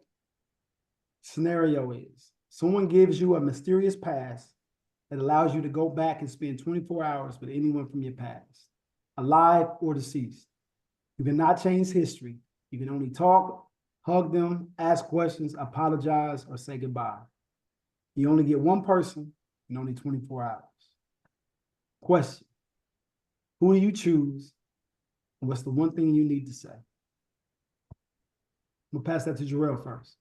A: Scenario is someone gives you a mysterious pass that allows you to go back and spend 24 hours with anyone from your past, alive or deceased. You cannot change history. You can only talk, hug them, ask questions, apologize, or say goodbye. You only get one person in only 24 hours. Question: who do you choose, and what's the one thing you need to say? I'm gonna pass that to Jarrell first.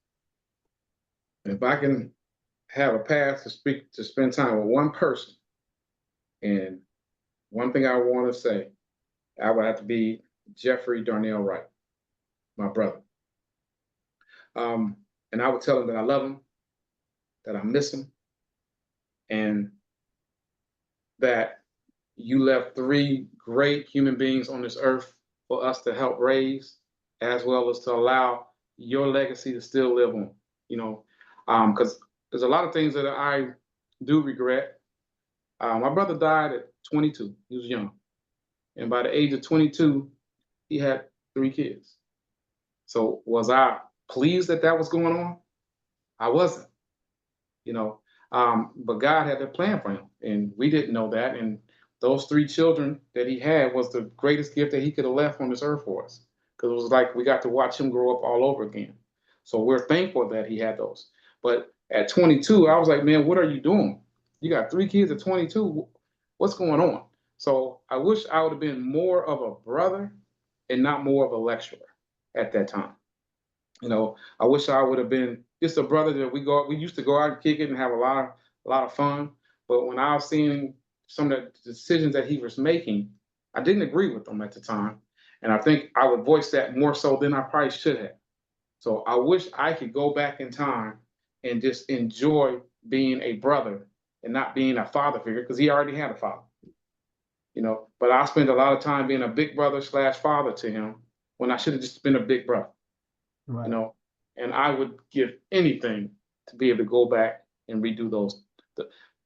D: If I can have a pass to spend time with one person, and one thing I want to say, I would have to be Jeffrey Darnell Wright, my brother. And I would tell him that I love him, that I miss him, and that you left 3 great human beings on this earth for us to help raise, as well as to allow your legacy to still live on. Because there's a lot of things that I do regret. My brother died at 22. He was young. And by the age of 22, he had 3 kids. So was I pleased that was going on? I wasn't, but God had a plan for him, and we didn't know that. And those 3 children that he had was the greatest gift that he could have left on this earth for us, because it was like we got to watch him grow up all over again. So we're thankful that he had those. But at 22, I was like, man, what are you doing? You got 3 kids at 22. What's going on? So I wish I would have been more of a brother and not more of a lecturer at that time. I wish I would have been just a brother that we used to go out and kick it and have a lot of fun. But when I was seeing some of the decisions that he was making, I didn't agree with them at the time. And I think I would voice that more so than I probably should have. So I wish I could go back in time and just enjoy being a brother and not being a father figure, because he already had a father. But I spent a lot of time being a big brother / father to him when I should have just been a big brother.
A: Right.
D: And I would give anything to be able to go back and redo those,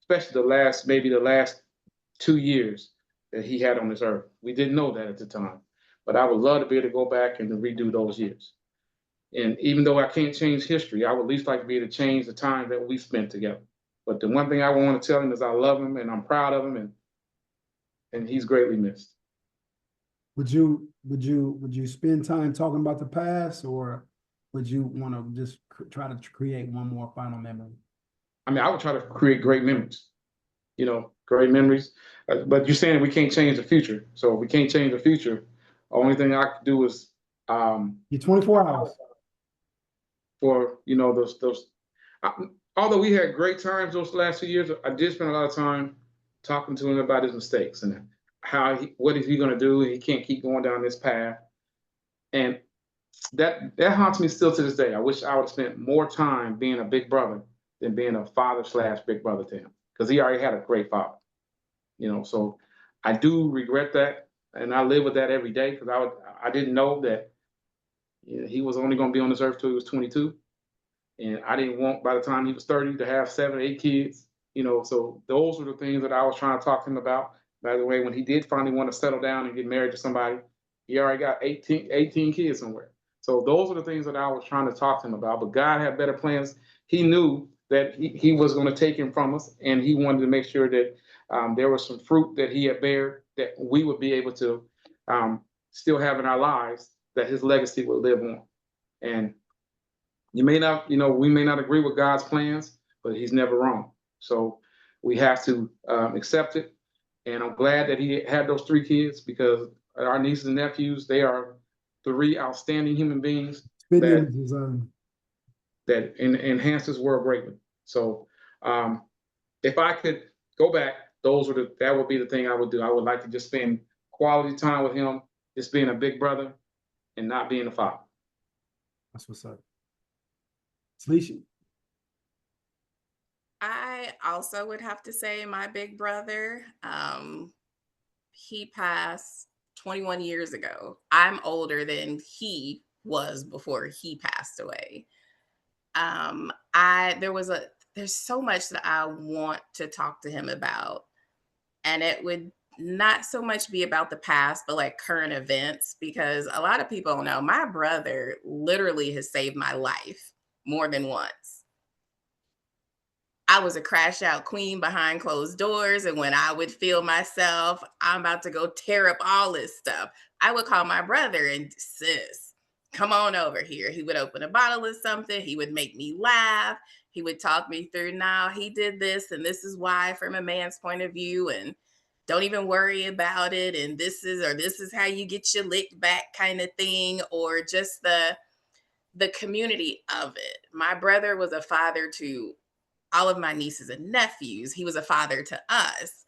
D: especially the last 2 years that he had on this earth. We didn't know that at the time, but I would love to be able to go back and to redo those years. And even though I can't change history, I would at least like to be able to change the time that we spent together. But the one thing I want to tell him is I love him and I'm proud of him, and he's greatly missed.
A: Would you spend time talking about the past, or would you want to just try to create one more final memory?
D: I mean, I would try to create great memories, great memories. But you're saying we can't change the future. So if we can't change the future, the only thing I could do is
A: Your 24 hours.
D: For those. Although we had great times those last 2 years, I did spend a lot of time talking to him about his mistakes and what is he going to do? He can't keep going down this path, and that haunts me still to this day. I wish I would have spent more time being a big brother than being a father / big brother to him, because he already had a great father. So I do regret that, and I live with that every day, because I didn't know that he was only going to be on this earth till he was 22. And I didn't want, by the time he was 30, to have 7 or 8 kids. So those were the things that I was trying to talk to him about. By the way, when he did finally want to settle down and get married to somebody, he already got 18 kids somewhere. So those are the things that I was trying to talk to him about. But God had better plans. He knew that he was going to take him from us, and he wanted to make sure that there was some fruit that he had bared that we would be able to still have in our lives, that his legacy would live on. And we may not agree with God's plans, but he's never wrong. So we have to accept it. And I'm glad that he had those 3 kids, because our nieces and nephews, they are 3 outstanding human beings that enhance this world greatly. So if I could go back, that would be the thing I would do. I would like to just spend quality time with him, just being a big brother and not being a father.
A: That's what's up. Talisha?
E: I also would have to say my big brother. He passed 21 years ago. I'm older than he was before he passed away. There's so much that I want to talk to him about, and it would not so much be about the past, but like current events, because a lot of people don't know my brother literally has saved my life more than once. I was a crash out queen behind closed doors. And when I would feel myself, I'm about to go tear up all this stuff, I would call my brother and, sis, come on over here. He would open a bottle of something. He would make me laugh. He would talk me through, now he did this, and this is why from a man's point of view, and don't even worry about it. And this is how you get your lick back kind of thing, or just the community of it. My brother was a father to all of my nieces and nephews. He was a father to us.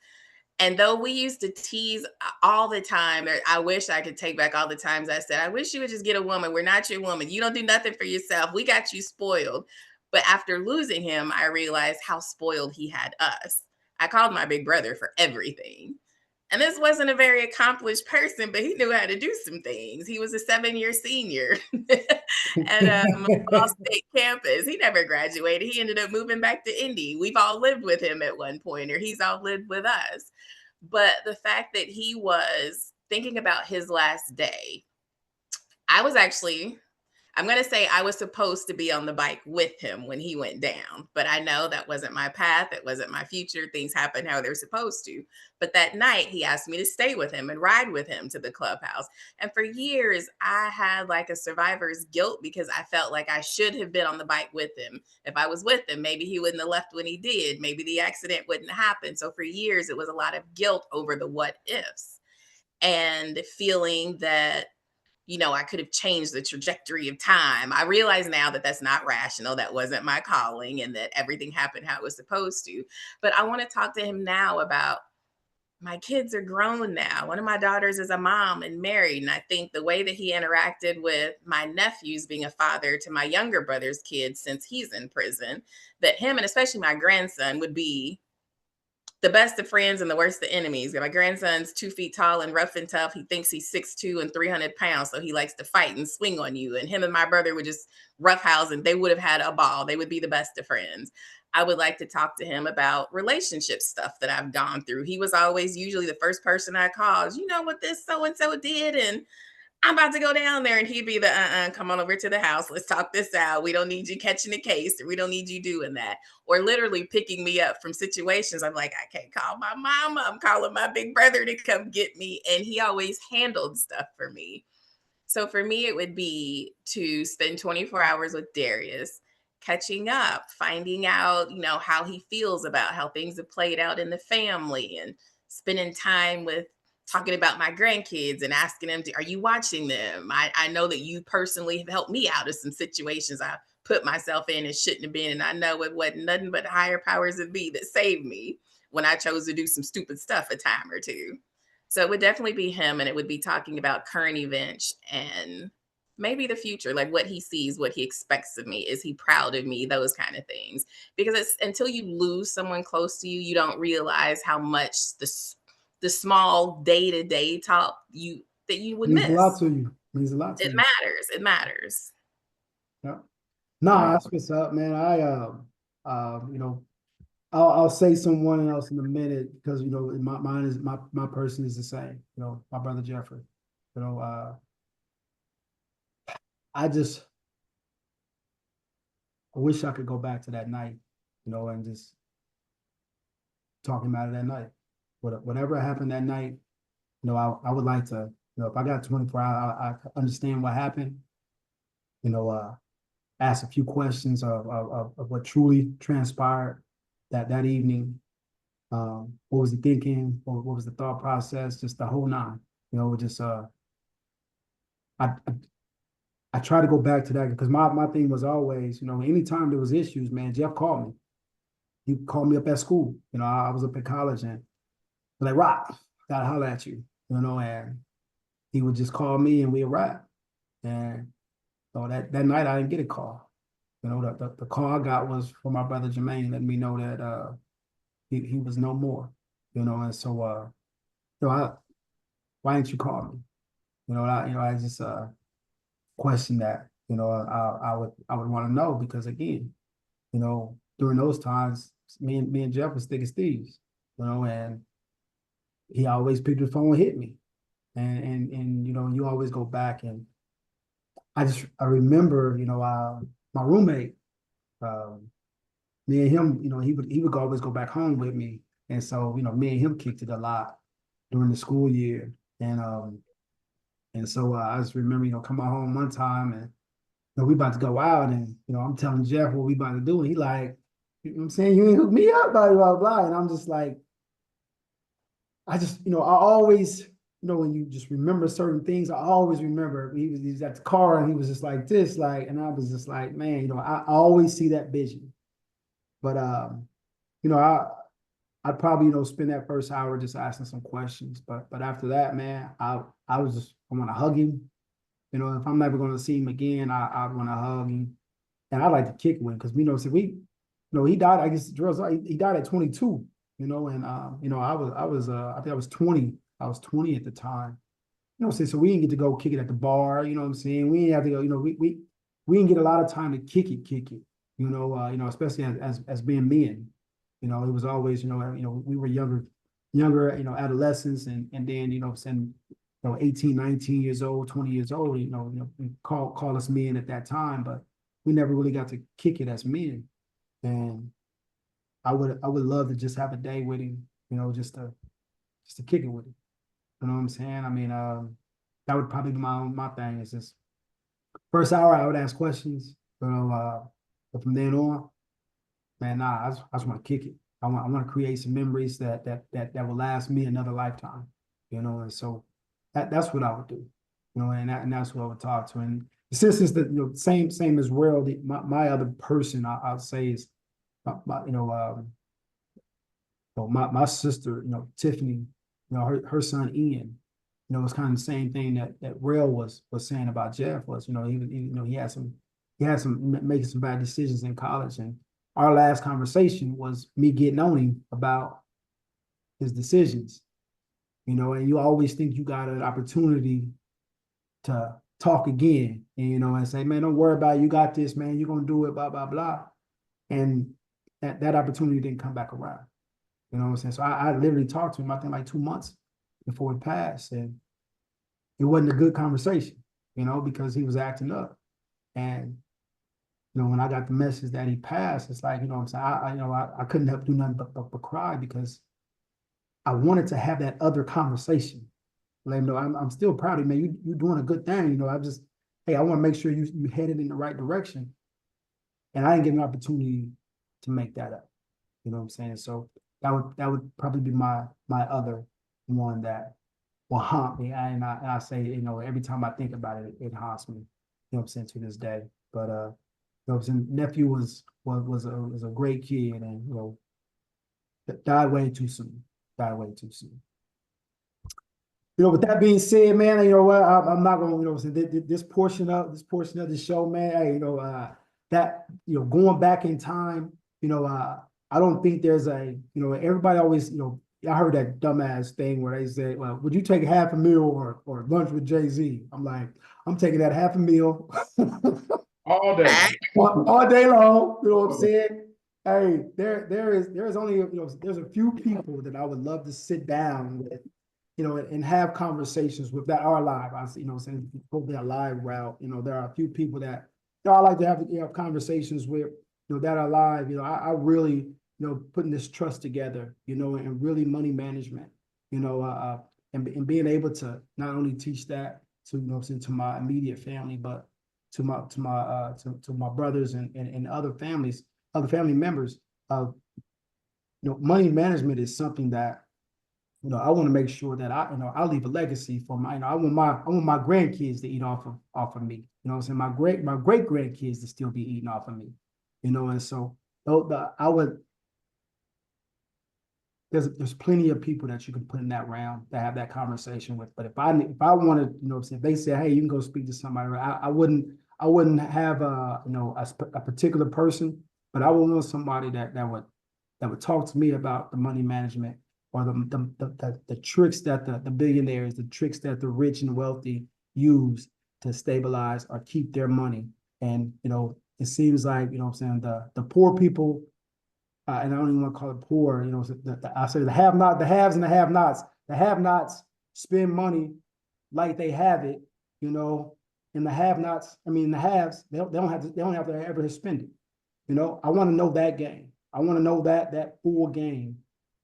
E: And though we used to tease all the time, I wish I could take back all the times I said, I wish you would just get a woman. We're not your woman. You don't do nothing for yourself. We got you spoiled. But after losing him, I realized how spoiled he had us. I called my big brother for everything. And this wasn't a very accomplished person, but he knew how to do some things. He was a 7-year senior at Ball State campus. He never graduated. He ended up moving back to Indy. We've all lived with him at one point, or he's all lived with us. But the fact that he was thinking about his last day, I I'm going to say I was supposed to be on the bike with him when he went down, but I know that wasn't my path. It wasn't my future. Things happen how they're supposed to. But that night, he asked me to stay with him and ride with him to the clubhouse. And for years, I had like a survivor's guilt because I felt like I should have been on the bike with him. If I was with him, maybe he wouldn't have left when he did. Maybe the accident wouldn't happen. So for years, it was a lot of guilt over the what ifs and feeling that I could have changed the trajectory of time. I realize now that that's not rational. That wasn't my calling and that everything happened how it was supposed to. But I want to talk to him now about my kids are grown now. One of my daughters is a mom and married. And I think the way that he interacted with my nephews being a father to my younger brother's kids since he's in prison, that him and especially my grandson would be the best of friends and the worst of enemies. My grandson's 2 feet tall and rough and tough. He thinks he's 6'2" and 300 pounds. So he likes to fight and swing on you. And him and my brother would just roughhouse and they would have had a ball. They would be the best of friends. I would like to talk to him about relationship stuff that I've gone through. He was always usually the first person I called. You know what this so-and-so did? And I'm about to go down there, and he'd be the, come on over to the house. Let's talk this out. We don't need you catching the case. Or we don't need you doing that. Or literally picking me up from situations. I'm like, I can't call my mama. I'm calling my big brother to come get me. And he always handled stuff for me. So for me, it would be to spend 24 hours with Darius, catching up, finding out, how he feels about how things have played out in the family, and spending time with talking about my grandkids and asking them, are you watching them? I know that you personally have helped me out of some situations I put myself in and shouldn't have been. And I know it wasn't nothing but higher powers that be that saved me when I chose to do some stupid stuff a time or two. So it would definitely be him. And it would be talking about current events and maybe the future, like what he sees, what he expects of me. Is he proud of me? Those kind of things. Because it's until you lose someone close to you, you don't realize how much the small day-to-day talk that you would miss.
A: Means a lot to you. Means a lot to you.
E: It matters. It matters.
A: Yeah. No, that's what's up, man. I'll say someone else in a minute because my mine is my person is the same. My brother Jeffrey. I wish I could go back to that night, and just talking about it that night. Whatever happened that night, I would like to, if I got 24 hours, I understand what happened, ask a few questions of what truly transpired that evening. What was he thinking? What was the thought process? Just the whole nine, I try to go back to that because my thing was always, anytime there was issues, man, Jeff called me. He called me up at school. I was up at college and like, Rock, gotta holler at you, and he would just call me and we'd rap. And so that night I didn't get a call. The call I got was from my brother Jermaine letting me know that he was no more. And so why didn't you call me? I just question that. I would want to know because again, during those times, me and Jeff was thick as thieves, and he always picked the phone and hit me. And you always go back and I remember, my roommate, me and him, he would always go back home with me. And so, me and him kicked it a lot during the school year. And so I just remember, coming home one time and we about to go out and, I'm telling Jeff what we about to do. And he like, I'm saying, you ain't hook me up, blah, blah, blah. And I'm just like, I always, when you just remember certain things, I always remember he was at the car and he was just like this, and I was just like, man, I always see that vision. But, I'd probably, spend that first hour just asking some questions. But after that, man, I want to hug him. If I'm never going to see him again, I want to hug him. And I like to kick with him because, he died, I guess, he died at 22, and, I think I was 20. I was 20 at the time. So we didn't get to go kick it at the bar, you know what I'm saying? We didn't have to go, we didn't get a lot of time to kick it, especially as being men. It was always, we were younger, adolescents and then, 18, 19 years old, 20 years old, call us men at that time, but we never really got to kick it as men. And I would love to just have a day with him, just to kick it with him. You know what I'm saying? I mean, that would probably be my thing. Is just first hour I would ask questions, but from then on, man, nah, I just want to kick it. I want to create some memories that will last me another lifetime, and so that's what I would do, and that's what I would talk to. And since it's the same as World, my other person I'll say is my sister, Tiffany, her son Ian, it's kind of the same thing that Rail was saying about Jeff was, he had some making some bad decisions in college, and our last conversation was me getting on him about his decisions, and you always think you got an opportunity to talk again, and say, man, don't worry about it. You got this, man. You're gonna do it, blah blah blah, and that opportunity didn't come back around. You know what I'm saying? So I literally talked to him, I think like 2 months before it passed, and it wasn't a good conversation, because he was acting up, and when I got the message that he passed, it's like, what I'm saying, I couldn't help do nothing but cry, because I wanted to have that other conversation. Let him know I'm still proud of you, man. You're doing a good thing. I want to make sure you headed in the right direction. And I didn't get an opportunity to make that up. You know what I'm saying? So that would probably be my other one that will haunt me. And I say, every time I think about it, it haunts me. You know what I'm saying, to this day. But nephew was a great kid, and died way too soon. With that being said, man, you know what? I'm not going to, this portion of the show, man. Hey, that going back in time, I don't think there's everybody always, I heard that dumbass thing where they said, well, would you take half a meal or lunch with Jay-Z? I'm like, I'm taking that half a meal.
D: All day.
A: all day long, you know what I'm saying? Hey, there's only, there's a few people that I would love to sit down with, and have conversations with that are alive. I see, saying go that live route. There are a few people that I like to have conversations with, that are alive. I really, putting this trust together, and really money management, and being able to not only teach that to, to my immediate family, but to my brothers and other family members of, money management is something that, I want to make sure that I leave a legacy for my, I want my grandkids to eat off of me. You know what I'm saying? My great grandkids to still be eating off of me. And so there's plenty of people that you can put in that round to have that conversation with. But if I wanted, if they say, hey, you can go speak to somebody, I wouldn't have a particular person, but I would want somebody that would talk to me about the money management, or the tricks that the billionaires, the tricks that the rich and wealthy use to stabilize or keep their money. And it seems like, what I'm saying, the poor people, and I don't even want to call it poor, I say the haves and the have-nots. The have-nots spend money like they have it, and the have-nots, the haves, they don't have to ever spend it. I want to know that game. I want to know that full game,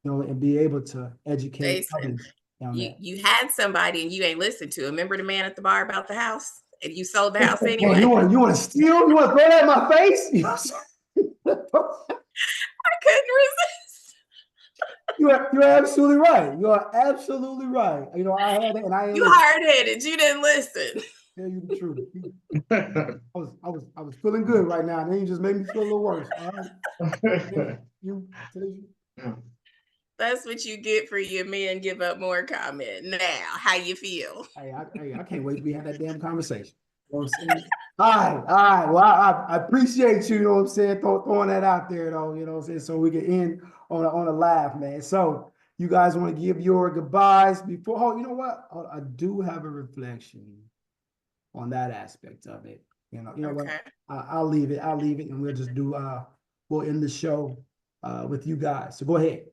A: and be able to educate others.
E: You had somebody and you ain't listened to. Remember the man at the bar about the house, and you sold the house anyway.
A: You want to steal? You want to throw that in my face?
E: I couldn't resist.
A: You're absolutely right. You are absolutely right. I had it, and I ain't.
E: You hard-headed. You didn't listen.
A: Tell you the truth. I was feeling good right now, and then you just made me feel a little worse. All right.
E: That's what you get for your men give up more comment. Now, how you feel?
A: Hey, I can't wait till we have that damn conversation. You know what I'm saying? All right. Well, I appreciate you, what I'm saying, throwing that out there, though, what I'm saying, so we can end on a laugh, man. So you guys want to give your goodbyes before? Oh, you know what? I do have a reflection on that aspect of it. You know
E: okay.
A: What? I'll leave it, and we'll just do we'll end the show with you guys. So go ahead.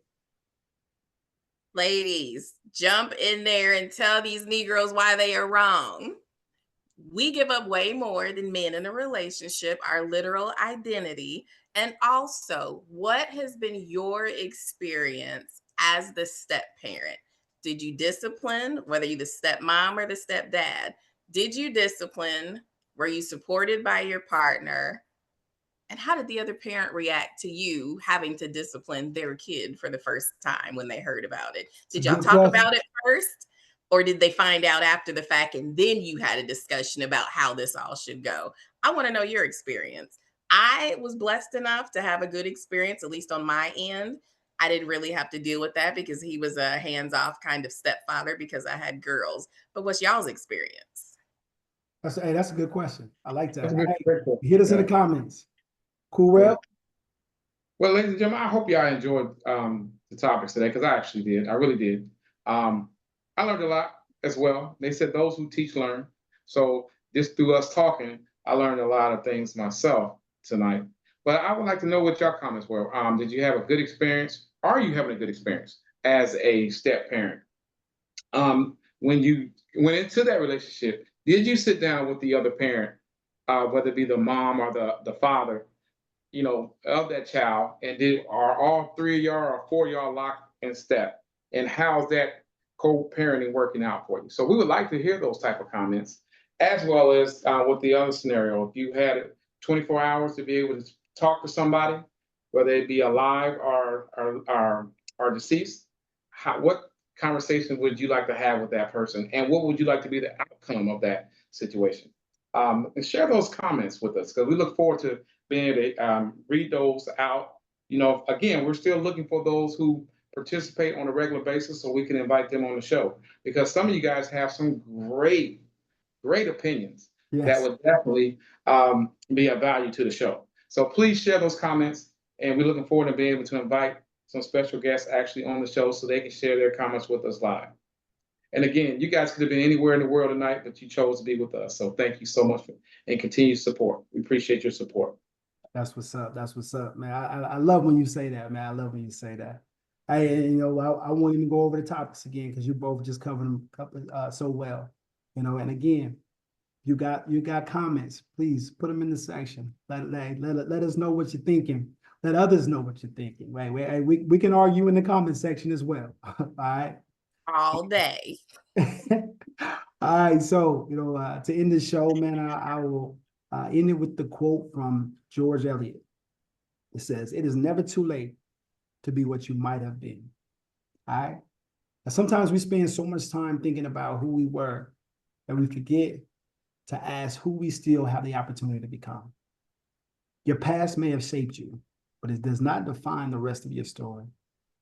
E: Ladies, jump in there and tell these Negroes why they are wrong. We give up way more than men in a relationship, our literal identity. And also, what has been your experience as the step parent? Did you discipline, whether you're the stepmom or the stepdad? Did you discipline? Were you supported by your partner? And how did the other parent react to you having to discipline their kid for the first time when they heard about it? Did y'all talk about it first? Or did they find out after the fact and then you had a discussion about how this all should go? I want to know your experience. I was blessed enough to have a good experience, at least on my end. I didn't really have to deal with that because he was a hands-off kind of stepfather because I had girls. But what's y'all's experience?
A: That's a good question. I like that.
D: Hey,
A: hit us in the comments. Cool, Rel?
D: Well, ladies and gentlemen, I hope y'all enjoyed the topics today, because I actually did. I really did. I learned a lot as well. They said those who teach learn. So just through us talking, I learned a lot of things myself tonight. But I would like to know what your comments were. Did you have a good experience? Are you having a good experience as a step parent? When you went into that relationship, did you sit down with the other parent, whether it be the mom or the father, of that child, and are all three of y'all or four of y'all locked in step? And how's that co-parenting working out for you? So we would like to hear those type of comments, as well as with the other scenario. If you had 24 hours to be able to talk to somebody, whether it be alive or deceased, what conversation would you like to have with that person? And what would you like to be the outcome of that situation? And share those comments with us, because we look forward to being able to read those out. Again, we're still looking for those who participate on a regular basis so we can invite them on the show, because some of you guys have some great opinions that would definitely be of value to the show. So please share those comments, and we're looking forward to being able to invite some special guests actually on the show so they can share their comments with us live. And again, you guys could have been anywhere in the world tonight, but you chose to be with us. So thank you so much and continued support. We appreciate your support.
A: That's what's up. That's what's up, man. I love when you say that, man. I love when you say that. I won't even go over the topics again because you both just covered them so well. And again, you got comments. Please put them in the section. Let us know what you're thinking. Let others know what you're thinking. Right? We can argue in the comment section as well. All right.
E: All day.
A: All right. So to end the show, man, I will end it with the quote from George Eliot. It says, "It is never too late to be what you might have been." All right. And sometimes we spend so much time thinking about who we were that we forget to ask who we still have the opportunity to become. Your past may have shaped you, but it does not define the rest of your story.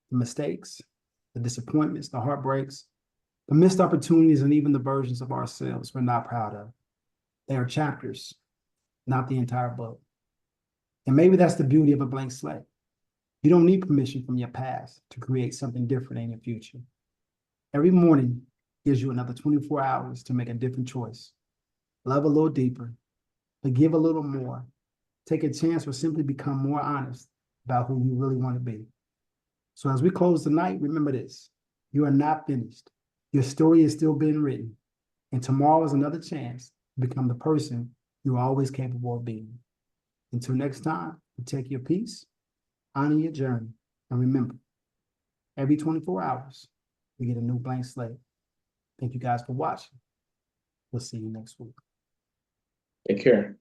A: The mistakes, the disappointments, the heartbreaks, the missed opportunities, and even the versions of ourselves we're not proud of. They are chapters, not the entire book. And maybe that's the beauty of a blank slate. You don't need permission from your past to create something different in your future. Every morning gives you another 24 hours to make a different choice. Love a little deeper, forgive a little more, take a chance, or simply become more honest about who you really want to be. So as we close the night, remember this: you are not finished. Your story is still being written, and tomorrow is another chance to become the person you're always capable of being. Until next time, protect your peace, honor your journey, and remember, every 24 hours, we get a new blank slate. Thank you guys for watching. We'll see you next week.
D: Take care.